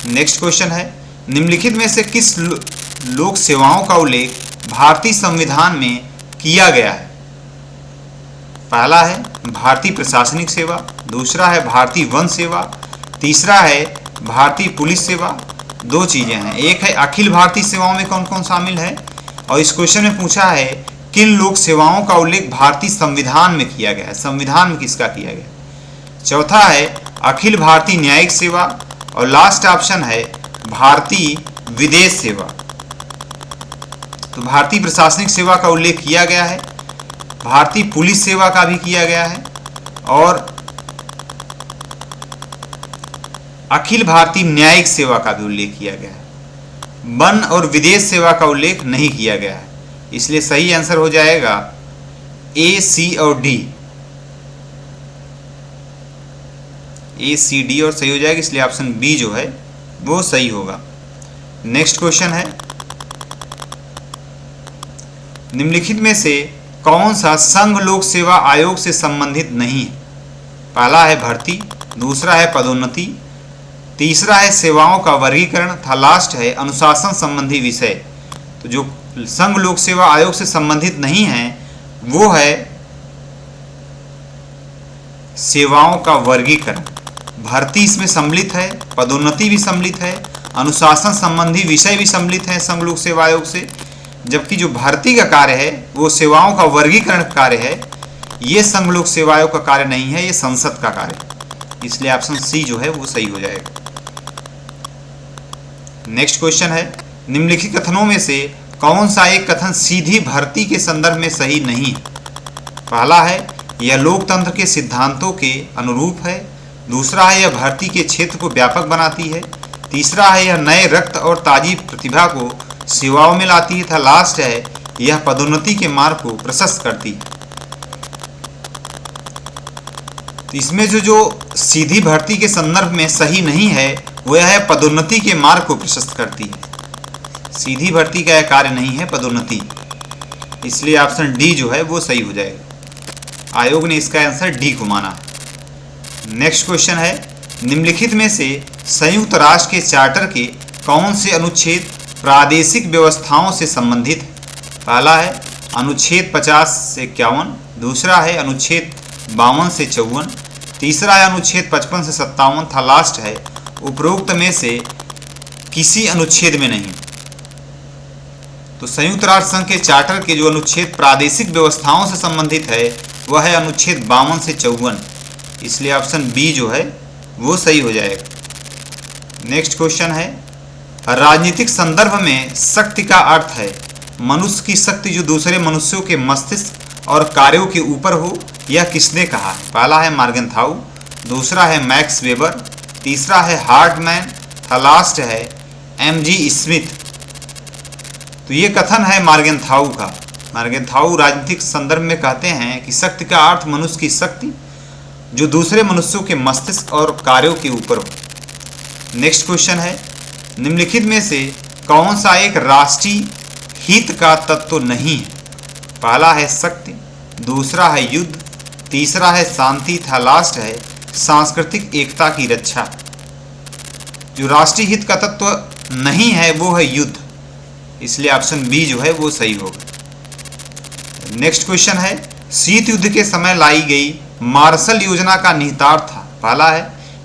Speaker 1: नेक्स्ट क्वेश्चन है निम्नलिखित में से किस लोक सेवाओं का उल्लेख भारतीय संविधान में किया गया है? पहला है भारतीय प्रशासनिक सेवा, दूसरा है भारतीय वन सेवा, तीसरा है भारतीय पुलिस सेवा। दो चीज़ें हैं, एक है अखिल भारतीय सेवाओं में कौन कौन शामिल है, और इस क्वेश्चन में पूछा है किन लोक सेवाओं का उल्लेख भारतीय संविधान में किया गया है, संविधान में किसका किया गया। चौथा है अखिल भारतीय न्यायिक सेवा, और लास्ट ऑप्शन है भारतीय विदेश सेवा। तो भारतीय प्रशासनिक सेवा का उल्लेख किया गया है, भारतीय पुलिस सेवा का भी किया गया है, और अखिल भारतीय न्यायिक सेवा का भी उल्लेख किया गया है। वन और विदेश सेवा का उल्लेख नहीं किया गया है, इसलिए सही आंसर हो जाएगा ए, सी और डी। ए, सी, डी और सही हो जाएगा, इसलिए ऑप्शन बी जो है वो सही होगा। नेक्स्ट क्वेश्चन है, निम्नलिखित में से कौन सा संघ लोक सेवा आयोग से संबंधित नहीं है। पहला है भर्ती, दूसरा है पदोन्नति, तीसरा है सेवाओं का वर्गीकरण तथा लास्ट है अनुशासन संबंधी विषय। तो जो संघ लोक सेवा आयोग से संबंधित नहीं है वो है सेवाओं का वर्गीकरण। भर्ती इसमें सम्मिलित है, पदोन्नति भी सम्मिलित है, अनुशासन संबंधी विषय भी सम्मिलित है संघ लोक सेवा आयोग से, जबकि जो भर्ती का कार्य है वो सेवाओं का वर्गीकरण का कार्य है। ये संघ लोक सेवा आयोग का कार्य नहीं है, ये संसद का कार्य है, इसलिए ऑप्शन सी जो है वो सही हो जाएगा। नेक्स्ट क्वेश्चन है, निम्नलिखित कथनों में से कौन सा एक कथन सीधी भर्ती के संदर्भ में सही नहीं है। पहला है यह लोकतंत्र के सिद्धांतों के अनुरूप है, दूसरा है यह भर्ती के क्षेत्र को व्यापक बनाती है, तीसरा है यह नए रक्त और ताजी प्रतिभा को सेवाओं में लाती है, तथा लास्ट है यह पदोन्नति के मार्ग को प्रशस्त करती है। तो इसमें जो सीधी भर्ती के संदर्भ में सही नहीं है वह है पदोन्नति के मार्ग को प्रशस्त करती है। सीधी भर्ती का यह कार्य नहीं है पदोन्नति, इसलिए ऑप्शन डी जो है वो सही हो जाएगा। आयोग ने इसका आंसर डी को माना है। नेक्स्ट क्वेश्चन है, निम्नलिखित में से संयुक्त राष्ट्र के चार्टर के कौन से अनुच्छेद प्रादेशिक व्यवस्थाओं से संबंधित है। पहला है अनुच्छेद 50 से 51, दूसरा है अनुच्छेद 52 से 54, तीसरा है अनुच्छेद 55 से 57 था, लास्ट है उपरोक्त में से किसी अनुच्छेद में नहीं। तो संयुक्त राष्ट्र संघ के चार्टर के जो अनुच्छेद प्रादेशिक व्यवस्थाओं से संबंधित है वह है अनुच्छेद 52 से 54, इसलिए ऑप्शन बी जो है वो सही हो जाएगा। नेक्स्ट क्वेश्चन है, राजनीतिक संदर्भ में शक्ति का अर्थ है मनुष्य की शक्ति जो दूसरे मनुष्यों के मस्तिष्क और कार्यों के ऊपर हो, यह किसने कहा है। पहला है मार्गेंथाउ, दूसरा है मैक्स वेबर, तीसरा है हार्टमैन, लास्ट है एम.जी. स्मिथ। तो ये कथन है मार्गेंथाउ का। मार्गेंथाउ राजनीतिक संदर्भ में कहते हैं कि शक्ति का अर्थ मनुष्य की शक्ति जो दूसरे मनुष्यों के मस्तिष्क और कार्यों के ऊपर हो। नेक्स्ट क्वेश्चन है, निम्नलिखित में से कौन सा एक राष्ट्रीय हित का तत्व नहीं है। पहला है शक्ति, दूसरा है युद्ध, तीसरा है शांति था, लास्ट है सांस्कृतिक एकता की रक्षा। जो राष्ट्रीय हित का तत्व नहीं है वो है युद्ध, इसलिए ऑप्शन बी जो है वो सही होगा। नेक्स्ट क्वेश्चन है, शीत युद्ध के समय लाई गई मार्शल योजना का निहितार्थ था। पहला है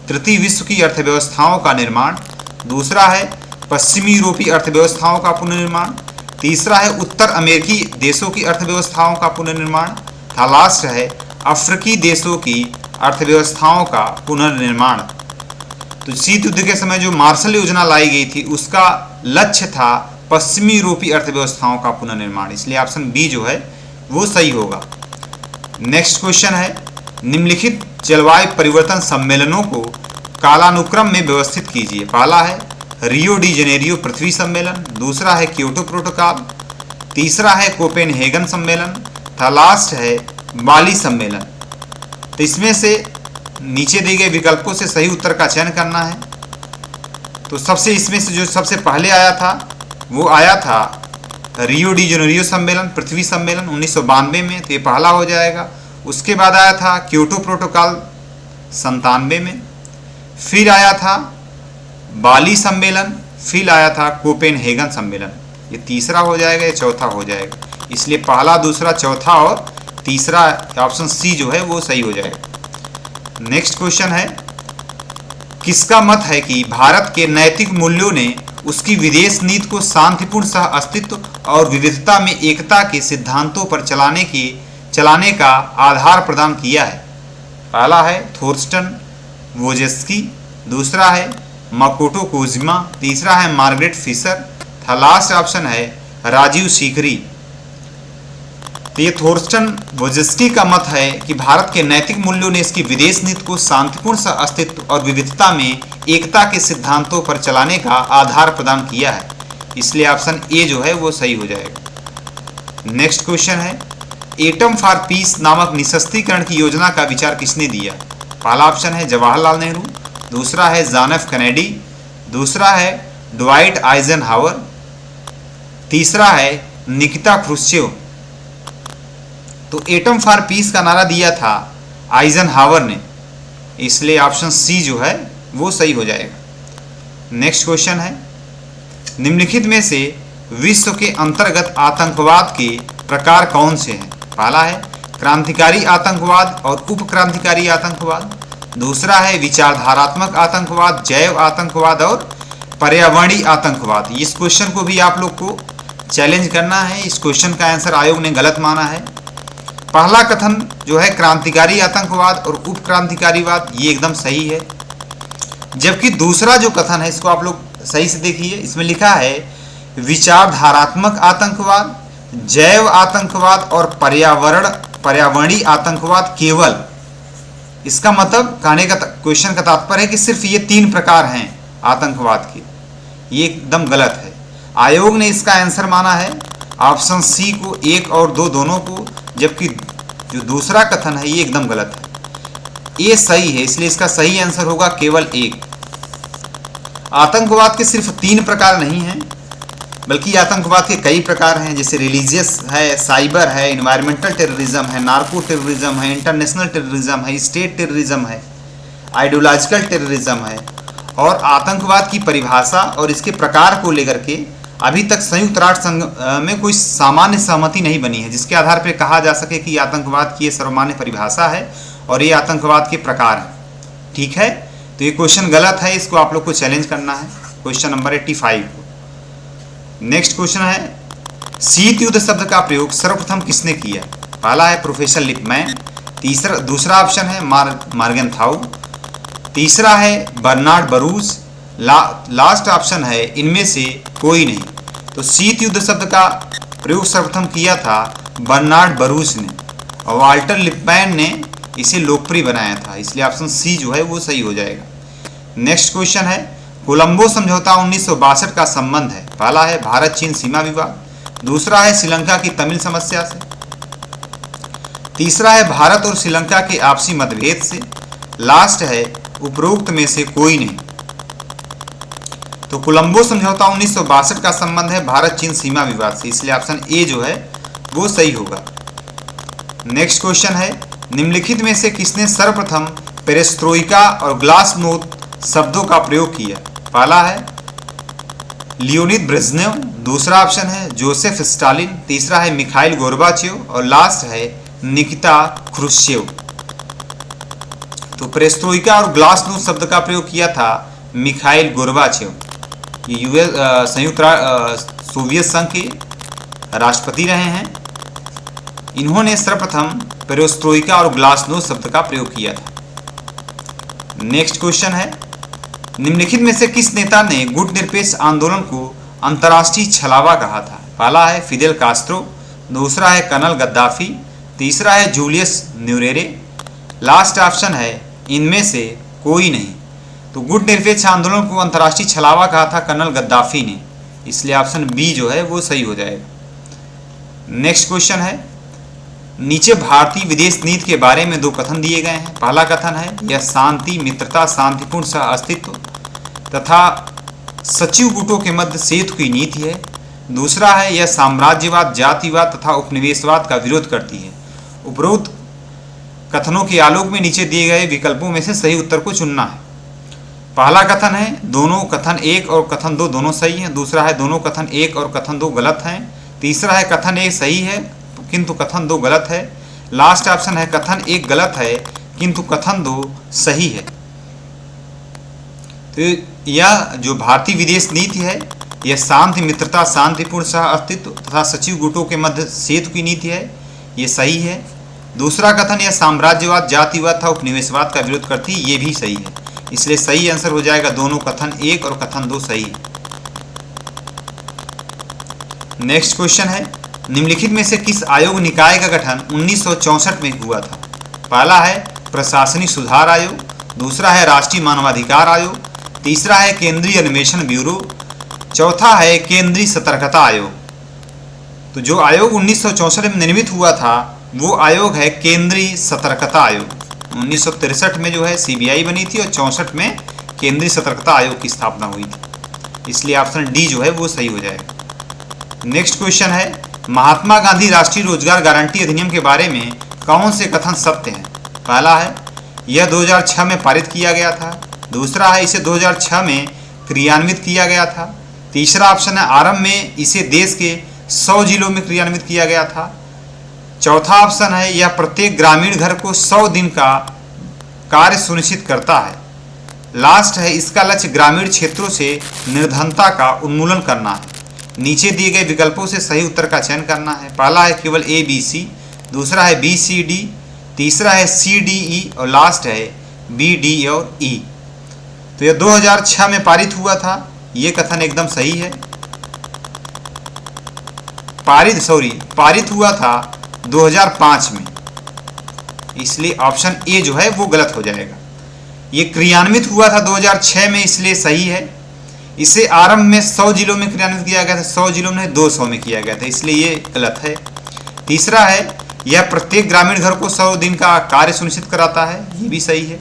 Speaker 1: तृतीय विश्व की अर्थव्यवस्थाओं का निर्माण, दूसरा है पश्चिमी यूरोपीय अर्थव्यवस्थाओं का पुनर्निर्माण, तीसरा है उत्तर अमेरिकी देशों की अर्थव्यवस्थाओं का पुनर्निर्माण था, लास्ट है अफ्रीकी देशों की अर्थव्यवस्थाओं का पुनर्निर्माण। तो शीत युद्ध के समय जो मार्शल योजना लाई गई थी उसका लक्ष्य था पश्चिमी यूरोपीय अर्थव्यवस्थाओं का पुनर्निर्माण, इसलिए ऑप्शन बी जो है वो सही होगा। नेक्स्ट क्वेश्चन है, निम्नलिखित जलवायु परिवर्तन सम्मेलनों को कालानुक्रम में व्यवस्थित कीजिए। पहला है रियो डी जेनेरियो पृथ्वी सम्मेलन, दूसरा है क्योटो प्रोटोकॉल, तीसरा है कोपेनहेगन सम्मेलन था, लास्ट है बाली सम्मेलन। तो इसमें से नीचे दिए गए विकल्पों से सही उत्तर का चयन करना है। तो इसमें से जो सबसे पहले आया था वो आया था रियो डी जेनेरियो सम्मेलन पृथ्वी सम्मेलन 1992 में, तो ये पहला हो जाएगा। उसके बाद आया था क्योटो प्रोटोकॉल 97 में, फिर आया था बाली सम्मेलन, फिर आया था कोपेनहेगन सम्मेलन। ये तीसरा हो जाएगा, ये चौथा हो जाएगा, इसलिए पहला, दूसरा, चौथा और तीसरा ऑप्शन सी जो है वो सही हो जाएगा। नेक्स्ट क्वेश्चन है, किसका मत है कि भारत के नैतिक मूल्यों ने उसकी विदेश नीति को शांतिपूर्ण सह अस्तित्व और विविधता में एकता के सिद्धांतों पर चलाने का आधार प्रदान किया है? पहला है थोर्स्टन वोजेस्की, दूसरा है माकोटो कोजिमा, तीसरा है मार्गरेट फिशर, लास्ट ऑप्शन है राजीव सीकरी। तो ये थोर्स्टन वोजेस्की का मत है कि भारत के नैतिक मूल्यों ने इसकी विदेश नीति को शांतिपूर्ण सह अस्तित्व और विविधता में एकता के सिद्धांतों पर चलाने का आधार प्रदान किया है, इसलिए ऑप्शन ए जो है वो सही हो जाएगा। नेक्स्ट क्वेश्चन है, एटम फॉर पीस नामक निःशस्त्रीकरण की योजना का विचार किसने दिया? पहला ऑप्शन है जवाहरलाल नेहरू, दूसरा है जॉन एफ कैनेडी, दूसरा है ड्वाइट आइजनहावर, तीसरा है निकिता क्रुश्चेव। तो एटम फॉर पीस का नारा दिया था आइजनहावर ने, इसलिए ऑप्शन सी जो है वो सही हो जाएगा। नेक्स्ट क्वेश्चन है, निम्नलिखित में से विश्व के अंतर्गत आतंकवाद के प्रकार कौन से हैं? पहला है क्रांतिकारी आतंकवाद और उप क्रांतिकारी आतंकवाद, दूसरा है विचारधारात्मक आतंकवाद, जैव आतंकवाद और पर्यावरणीय आतंकवाद। इस क्वेश्चन को भी आप लोग को चैलेंज करना है, इस क्वेश्चन का आंसर आयोग ने गलत माना है। पहला कथन जो है क्रांतिकारी आतंकवाद और उप क्रांतिकारीवाद, ये एकदम सही है, जबकि दूसरा जो कथन है इसको आप लोग सही से देखिए, इसमें लिखा है विचारधारात्मक आतंकवाद, जैव आतंकवाद और पर्यावरणीय आतंकवाद केवल। इसका मतलब कहने का क्वेश्चन का तात्पर्य है कि सिर्फ ये 3 प्रकार हैं आतंकवाद के, ये एकदम गलत है। आयोग ने इसका आंसर माना है ऑप्शन सी को, 1 और 2 दोनों को, जबकि जो दूसरा कथन है ये एकदम गलत है। ये सही है, इसलिए इसका सही आंसर होगा केवल 1। आतंकवाद के सिर्फ 3 प्रकार नहीं हैं, बल्कि आतंकवाद के कई प्रकार हैं, जैसे रिलीजियस है, साइबर है, इन्वायरमेंटल टेररिज्म है, नार्को टेररिज्म है, इंटरनेशनल टेररिज्म है, स्टेट टेररिज्म है, आइडियोलॉजिकल टेररिज्म है। और आतंकवाद की परिभाषा और इसके प्रकार को लेकर के अभी तक संयुक्त राष्ट्र संघ में कोई सामान्य सहमति नहीं बनी है, जिसके आधार पर कहा जा सके कि आतंकवाद की ये सर्वमान्य परिभाषा है और ये आतंकवाद के प्रकार हैं। ठीक है, तो ये क्वेश्चन गलत है, इसको आप लोग को चैलेंज करना है, क्वेश्चन नंबर 85 को। नेक्स्ट क्वेश्चन है, शीत युद्ध शब्द का प्रयोग सर्वप्रथम किसने किया? पहला है प्रोफेसर लिपमैन, दूसरा ऑप्शन है मार्गेनथाउ, तीसरा है बर्नार्ड बरूच, लास्ट ऑप्शन है इनमें से कोई नहीं। तो शीत युद्ध शब्द का प्रयोग सर्वप्रथम किया था बर्नार्ड बरूच ने, और वाल्टर लिपमैन ने इसे लोकप्रिय बनाया था, इसलिए ऑप्शन सी जो है वो सही हो जाएगा। नेक्स्ट क्वेश्चन है, कोलंबो समझौता 1962 का संबंध है? पहला है भारत चीन सीमा विवाद, दूसरा है श्रीलंका की तमिल समस्या से, तीसरा है भारत और श्रीलंका के आपसी मतभेद से, लास्ट है उपरोक्त में से कोई नहीं। तो कोलंबो समझौता 1962 का संबंध है भारत चीन सीमा विवाद से, इसलिए ऑप्शन ए जो है वो सही होगा। नेक्स्ट क्वेश्चन है, निम्नलिखित में से किसने सर्वप्रथम पेरेस्ट्रोइका और ग्लासनोस्त शब्दों का प्रयोग किया? पहला है लियोनिद ब्रेजनेव, दूसरा ऑप्शन है जोसेफ स्टालिन, तीसरा है मिखाइल गोर्बाचेव और लास्ट है निकिता क्रुश्चेव। तो पेरेस्ट्रोइका और ग्लासनोस्त शब्द का प्रयोग किया था मिखाइल गोर्बाचेव, ये यूएस संयुक्त सोवियत संघ के राष्ट्रपति रहे हैं। इन्होंने सर्वप्रथम पेरेस्ट्रोइका और ग्लासनोस्त शब्द का प्रयोग किया था। नेक्स्ट क्वेश्चन है, निम्नलिखित में से किस नेता ने गुटनिरपेक्ष आंदोलन को अंतर्राष्ट्रीय छलावा कहा था? पहला है फिदेल कास्ट्रो, दूसरा है कर्नल गद्दाफी, तीसरा है जूलियस न्यूरेरे, लास्ट ऑप्शन है इनमें से कोई नहीं। तो गुटनिरपेक्ष आंदोलन को अंतर्राष्ट्रीय छलावा कहा था कर्नल गद्दाफी ने, इसलिए ऑप्शन बी जो है वो सही हो जाएगा। नेक्स्ट क्वेश्चन है, नीचे भारतीय विदेश नीति के बारे में 2 कथन दिए गए हैं। पहला कथन है यह शांति, मित्रता, शांतिपूर्ण सह अस्तित्व तथा सचिव गुटों के मध्य सेतु की नीति है। दूसरा है यह साम्राज्यवाद, जातिवाद तथा उपनिवेशवाद का विरोध करती है। उपरोक्त कथनों के आलोक में नीचे दिए गए विकल्पों में से सही उत्तर को चुनना है। पहला कथन है दोनों कथन 1 और कथन 2 दोनों सही हैं, दूसरा है दोनों कथन 1 और कथन 2 गलत हैं, तीसरा है कथन 1 सही है किंतु कथन 2 गलत है, लास्ट ऑप्शन है कथन 1 गलत है किंतु कथन 2 सही है। तो यह जो भारतीय विदेश नीति है यह शांति, मित्रता, शांतिपूर्ण सह अस्तित्व तथा सचिव गुटों के मध्य सेतु की नीति है, ये सही है। दूसरा कथन यह साम्राज्यवाद, जातिवाद तथा उपनिवेशवाद का विरोध करती है, ये भी सही है। इसलिए सही आंसर हो जाएगा दोनों, कथन 1 और कथन 2 सही है। नेक्स्ट क्वेश्चन है, निम्नलिखित में से किस आयोग निकाय का गठन 1964 में हुआ था? पहला है प्रशासनिक सुधार आयोग, दूसरा है राष्ट्रीय मानवाधिकार आयोग, तीसरा है केंद्रीय अन्वेषण ब्यूरो, चौथा है केंद्रीय सतर्कता आयोग। तो जो आयोग 1964 में निर्मित हुआ था वो आयोग है केंद्रीय सतर्कता आयोग। 1963 में जो है सीबीआई बनी थी और 64 में केंद्रीय सतर्कता आयोग की स्थापना हुई थी। इसलिए ऑप्शन डी जो है वो सही हो जाएगा। नेक्स्ट क्वेश्चन है, महात्मा गांधी राष्ट्रीय रोजगार गारंटी अधिनियम के बारे में कौन से कथन सत्य हैं? पहला है यह 2006 में पारित किया गया था, दूसरा है इसे 2006 में क्रियान्वित किया गया था, तीसरा ऑप्शन है आरंभ में इसे देश के 100 जिलों में क्रियान्वित किया गया था, चौथा ऑप्शन है यह प्रत्येक ग्रामीण घर को 100 दिन का कार्य सुनिश्चित करता है, लास्ट है इसका लक्ष्य ग्रामीण क्षेत्रों से निर्धनता का उन्मूलन करना है। नीचे दिए गए विकल्पों से सही उत्तर का चयन करना है। पहला है केवल ए बी सी, दूसरा है बी सी डी, तीसरा है सी डी ई और लास्ट है बी डी और ई। तो यह 2006 में पारित हुआ था, ये कथन एकदम सही है। पारित हुआ था 2005 में, इसलिए ऑप्शन ए जो है वो गलत हो जाएगा। ये क्रियान्वित हुआ था 2006 में, इसलिए सही है। इसे आरंभ में 100 जिलों में क्रियान्वित किया गया था, 100 जिलों में 200 में किया गया था, इसलिए ये गलत है। तीसरा है यह प्रत्येक ग्रामीण घर को 100 दिन का कार्य सुनिश्चित कराता है, ये भी सही है।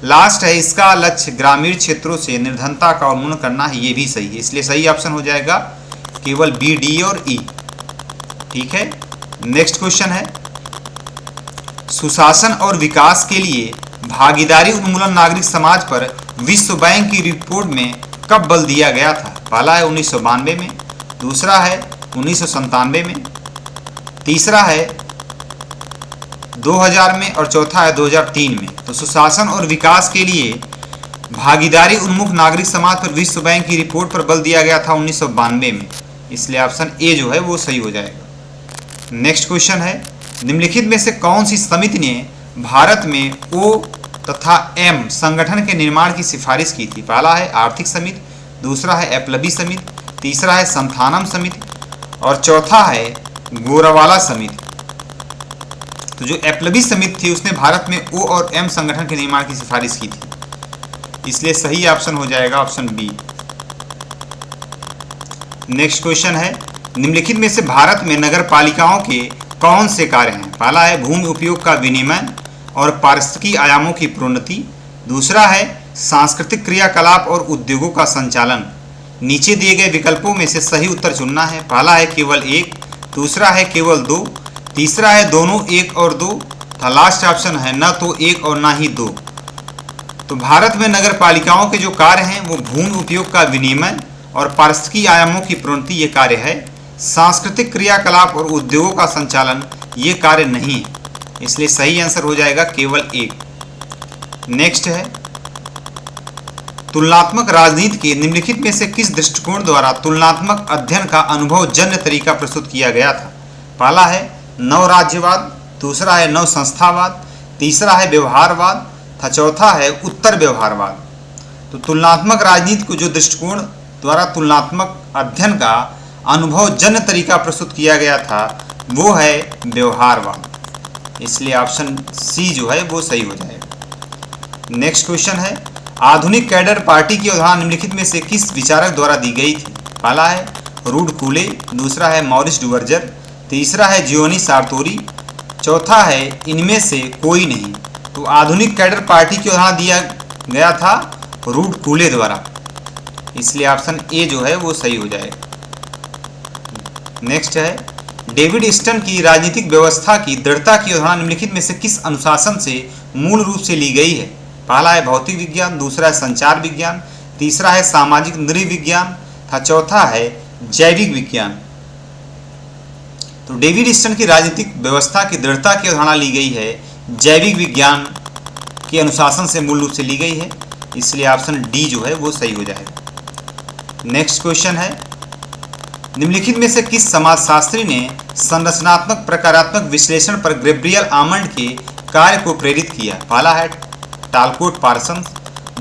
Speaker 1: लास्ट है इसका लक्ष्य ग्रामीण क्षेत्रों से निर्धनता का उन्मूलन करना है, ये भी सही है। इसलिए सही ऑप्शन हो जाएगा केवल बी, डी और ई। ठीक है। नेक्स्ट क्वेश्चन है, सुशासन और विकास के लिए भागीदारी उन्मूलन नागरिक समाज पर विश्व बैंक की रिपोर्ट में कब बल दिया गया था? पहला है 1992 में, दूसरा है 1997 में, तीसरा है 2000 में और चौथा है 2003 में। तो सुशासन और विकास के लिए भागीदारी उन्मुख नागरिक समाज पर विश्व बैंक की रिपोर्ट पर बल दिया गया था 1992 में, इसलिए ऑप्शन ए जो है वो सही हो जाएगा। नेक्स्ट क्वेश्चन है, निम्नलिखित में से कौन सी समिति ने भारत में ओ तथा एम संगठन के निर्माण की सिफारिश की थी? पहला है आर्थिक समिति, दूसरा है एप्लबी समिति, तीसरा है संथानम समिति और चौथा है गोरावाला समिति। तो जो एप्लबी समिति थी उसने भारत में ओ और एम संगठन के निर्माण की सिफारिश की थी, इसलिए सही ऑप्शन हो जाएगा ऑप्शन बी। नेक्स्ट क्वेश्चन है, निम्नलिखित में से भारत में नगर पालिकाओं के कौन से कार्य हैं? पहला है भूमि उपयोग का विनियमन और पारिस्थितिकी आयामों की प्रोन्नति, दूसरा है सांस्कृतिक क्रियाकलाप और उद्योगों का संचालन। नीचे दिए गए विकल्पों में से सही उत्तर चुनना है। पहला है केवल 1, दूसरा है केवल 2, तीसरा है दोनों 1 और 2 तथा लास्ट ऑप्शन है न तो 1 और ना ही 2। तो भारत में नगर पालिकाओं के जो कार्य हैं वो भूमि उपयोग का विनियमन और पारिस्थितिकी आयामों की प्रोन्नति ये कार्य है। सांस्कृतिक क्रियाकलाप और उद्योगों का संचालन ये कार्य नहीं है, इसलिए सही आंसर हो जाएगा केवल 1। नेक्स्ट है, तुलनात्मक राजनीति के निम्नलिखित में से किस दृष्टिकोण द्वारा तुलनात्मक अध्ययन का अनुभवजन्य तरीका प्रस्तुत किया गया था? पहला है नव राज्यवाद, दूसरा है नव संस्थावाद, तीसरा है व्यवहारवाद तथा चौथा है उत्तर व्यवहारवाद। तो तुलनात्मक राजनीति को जो दृष्टिकोण द्वारा तुलनात्मक अध्ययन का अनुभवजन्य तरीका प्रस्तुत किया गया था वो है व्यवहारवाद, इसलिए ऑप्शन सी जो है वो सही हो जाएगा। नेक्स्ट क्वेश्चन है, आधुनिक कैडर पार्टी की अवधारणा निम्नलिखित में से किस विचारक द्वारा दी गई थी? पहला है रूड कूले, दूसरा है मॉरिस डुवर्जर, तीसरा है जियोनी सार्तोरी, चौथा है इनमें से कोई नहीं। तो आधुनिक कैडर पार्टी की अवधारणा दिया गया था रूड कूले द्वारा, इसलिए ऑप्शन ए जो है वो सही हो जाएगा। नेक्स्ट है, डेविड स्टन की राजनीतिक व्यवस्था की दृढ़ता की अवधारणा निम्नलिखित में से किस अनुशासन से मूल रूप से ली गई है? पहला है भौतिक विज्ञान, दूसरा है संचार विज्ञान, तीसरा है सामाजिक नृविज्ञान तथा चौथा है जैविक विज्ञान। तो डेविड स्टर्न की राजनीतिक व्यवस्था की दृढ़ता की अवधारणा ली गई है जैविक विज्ञान के अनुशासन से मूल रूप से ली गई है, इसलिए ऑप्शन डी जो है वो सही हो जाएगा। नेक्स्ट क्वेश्चन है, निम्नलिखित में से किस समाजशास्त्री ने संरचनात्मक प्रकारात्मक विश्लेषण पर गैब्रियल आमंड के कार्य को प्रेरित किया? पहला है टालकोट पार्सन्स,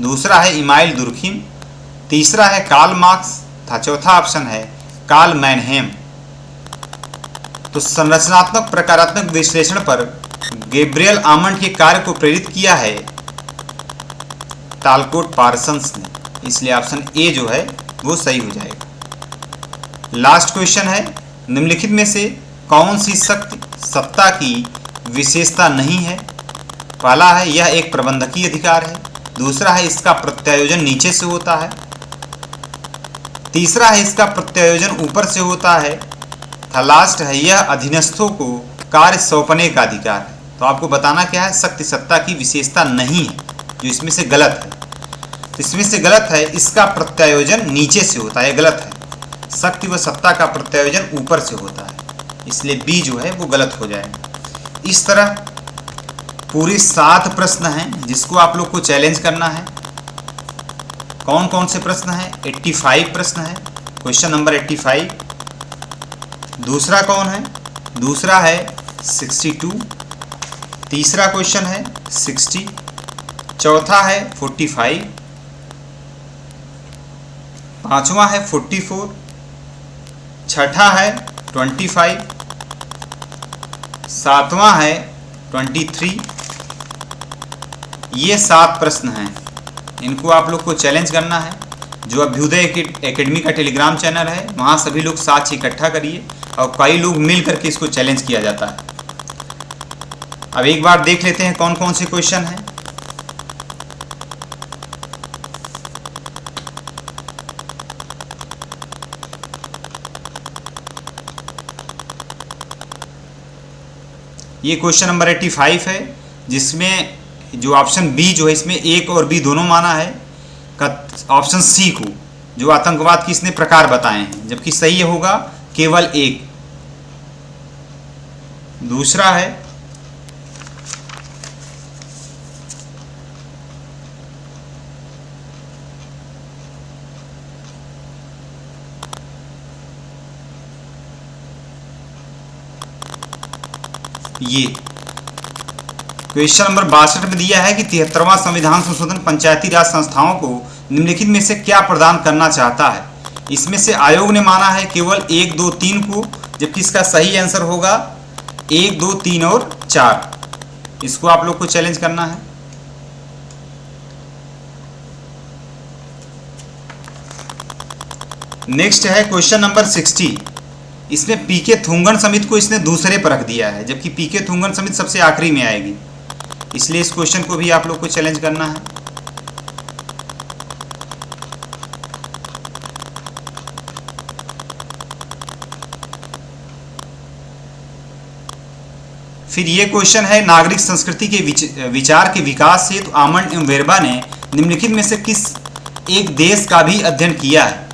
Speaker 1: दूसरा है इमाइल दुर्खिम, तीसरा है कार्ल मार्क्स तथा चौथा ऑप्शन है कार्ल मैनहेम। तो संरचनात्मक प्रकारात्मक विश्लेषण पर गैब्रियल आमंड के कार्य को प्रेरित किया है टालकोट पार्सन्स ने, इसलिए ऑप्शन ए जो है वो सही हो जाएगा। लास्ट क्वेश्चन है, निम्नलिखित में से कौन सी शक्ति सत्ता की विशेषता नहीं है? पहला है यह एक प्रबंधकीय अधिकार है, दूसरा है इसका प्रत्यायोजन नीचे से होता है, तीसरा है इसका प्रत्यायोजन ऊपर से होता है, लास्ट है यह अधीनस्थों को कार्य सौंपने का अधिकार है। तो आपको बताना क्या है, शक्ति सत्ता की विशेषता नहीं है, जो इसमें से गलत है। तो इसमें से गलत है इसका प्रत्यायोजन नीचे से होता है, गलत है। शक्ति व सत्ता का प्रत्यायोजन ऊपर से होता है, इसलिए बी जो है वो गलत हो जाएगा। इस तरह पूरे 7 प्रश्न हैं जिसको आप लोग को चैलेंज करना है। कौन कौन से प्रश्न हैं? 85 प्रश्न है, क्वेश्चन नंबर 85। दूसरा कौन है? दूसरा है 62, तीसरा क्वेश्चन है 60, चौथा है 45, पांचवा है 44, छठा है 25, सातवां है 23। ये 7 प्रश्न हैं, इनको आप लोग को चैलेंज करना है। जो अभ्युदय एकेडमी का टेलीग्राम चैनल है वहाँ सभी लोग साथ इकट्ठा करिए और कई लोग मिल करके इसको चैलेंज किया जाता है। अब एक बार देख लेते हैं कौन कौन से क्वेश्चन हैं। ये क्वेश्चन नंबर 85 है, जिसमें जो ऑप्शन बी जो है इसमें एक और बी दोनों माना है, ऑप्शन सी को जो आतंकवाद की इसने प्रकार बताए हैं, जबकि सही होगा केवल एक। दूसरा है ये क्वेश्चन नंबर 62 में दिया है कि 73वां संविधान संशोधन पंचायती राज संस्थाओं को निम्नलिखित में से क्या प्रदान करना चाहता है? इसमें से आयोग ने माना है केवल 1, 2, 3 को, जबकि इसका सही आंसर होगा 1, 2, 3 और 4। इसको आप लोग को चैलेंज करना है। नेक्स्ट है क्वेश्चन नंबर 60। इसमें पीके थुंगन समिति को इसने दूसरे पर रख दिया है, जबकि पीके थुंगन समिति सबसे आखिरी में आएगी, इसलिए इस क्वेश्चन को भी आप लोग को चैलेंज करना है। फिर ये क्वेश्चन है, नागरिक संस्कृति के विचार के विकास हेतु आमंड एवं वेरबा ने निम्नलिखित में से किस एक देश का भी अध्ययन किया है?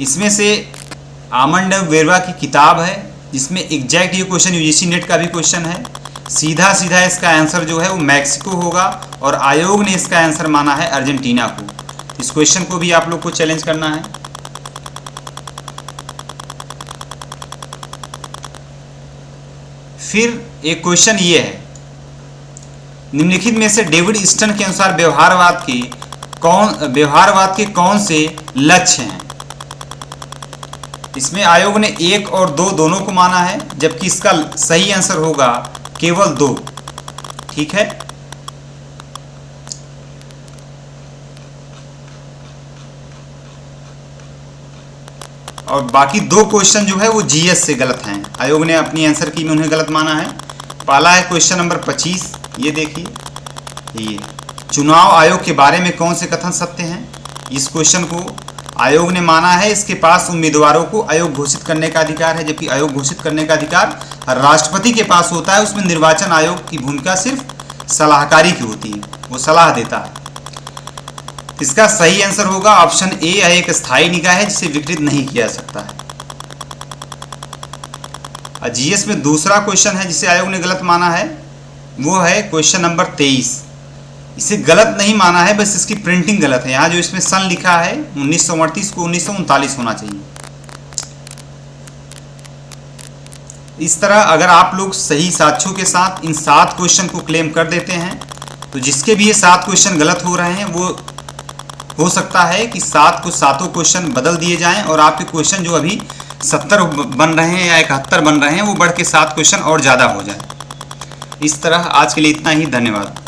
Speaker 1: इसमें से आमंड एवं वेरबा की किताब है, जिसमें एग्जैक्ट ये क्वेश्चन यूजीसी नेट का भी क्वेश्चन है। सीधा सीधा इसका आंसर जो है वो मैक्सिको होगा और आयोग ने इसका आंसर माना है अर्जेंटीना को। इस क्वेश्चन को भी आप लोग को चैलेंज करना है। फिर एक क्वेश्चन ये है, निम्नलिखित में से डेविड स्टर्न के अनुसार व्यवहारवाद के कौन से लक्ष्य हैं? इसमें आयोग ने 1 और 2 दोनों को माना है, जबकि इसका सही आंसर होगा केवल 2। ठीक है, और बाकी 2 क्वेश्चन जो है वो जीएस से गलत हैं। आयोग ने अपनी आंसर की में उन्हें गलत माना है। पहला है क्वेश्चन नंबर 25, ये देखिए, ये चुनाव आयोग के बारे में कौन से कथन सत्य हैं? इस क्वेश्चन को आयोग ने माना है इसके पास उम्मीदवारों को आयोग घोषित करने का अधिकार है, जबकि आयोग घोषित करने का अधिकार राष्ट्रपति के पास होता है। उसमें निर्वाचन आयोग की भूमिका सिर्फ सलाहकारी की होती है, वो सलाह देता है। इसका सही आंसर होगा ऑप्शन ए, एक स्थायी निकाय है जिसे विकृत नहीं किया जा सकता है। और जीएस में दूसरा क्वेश्चन है जिसे आयोग ने गलत माना है, वो है क्वेश्चन नंबर 23। इसे गलत नहीं माना है, बस इसकी प्रिंटिंग गलत है। यहाँ जो इसमें सन लिखा है 1938 को 1939 होना चाहिए। इस तरह अगर आप लोग सही साक्ष्यों के साथ इन 7 क्वेश्चन को क्लेम कर देते हैं तो जिसके भी ये 7 क्वेश्चन गलत हो रहे हैं वो हो सकता है कि 7 को 7 क्वेश्चन बदल दिए जाएं और आपके क्वेश्चन जो अभी 70 बन रहे हैं या 71 बन रहे हैं वो बढ़ के 7 क्वेश्चन और ज़्यादा हो जाए। इस तरह आज के लिए इतना ही, धन्यवाद।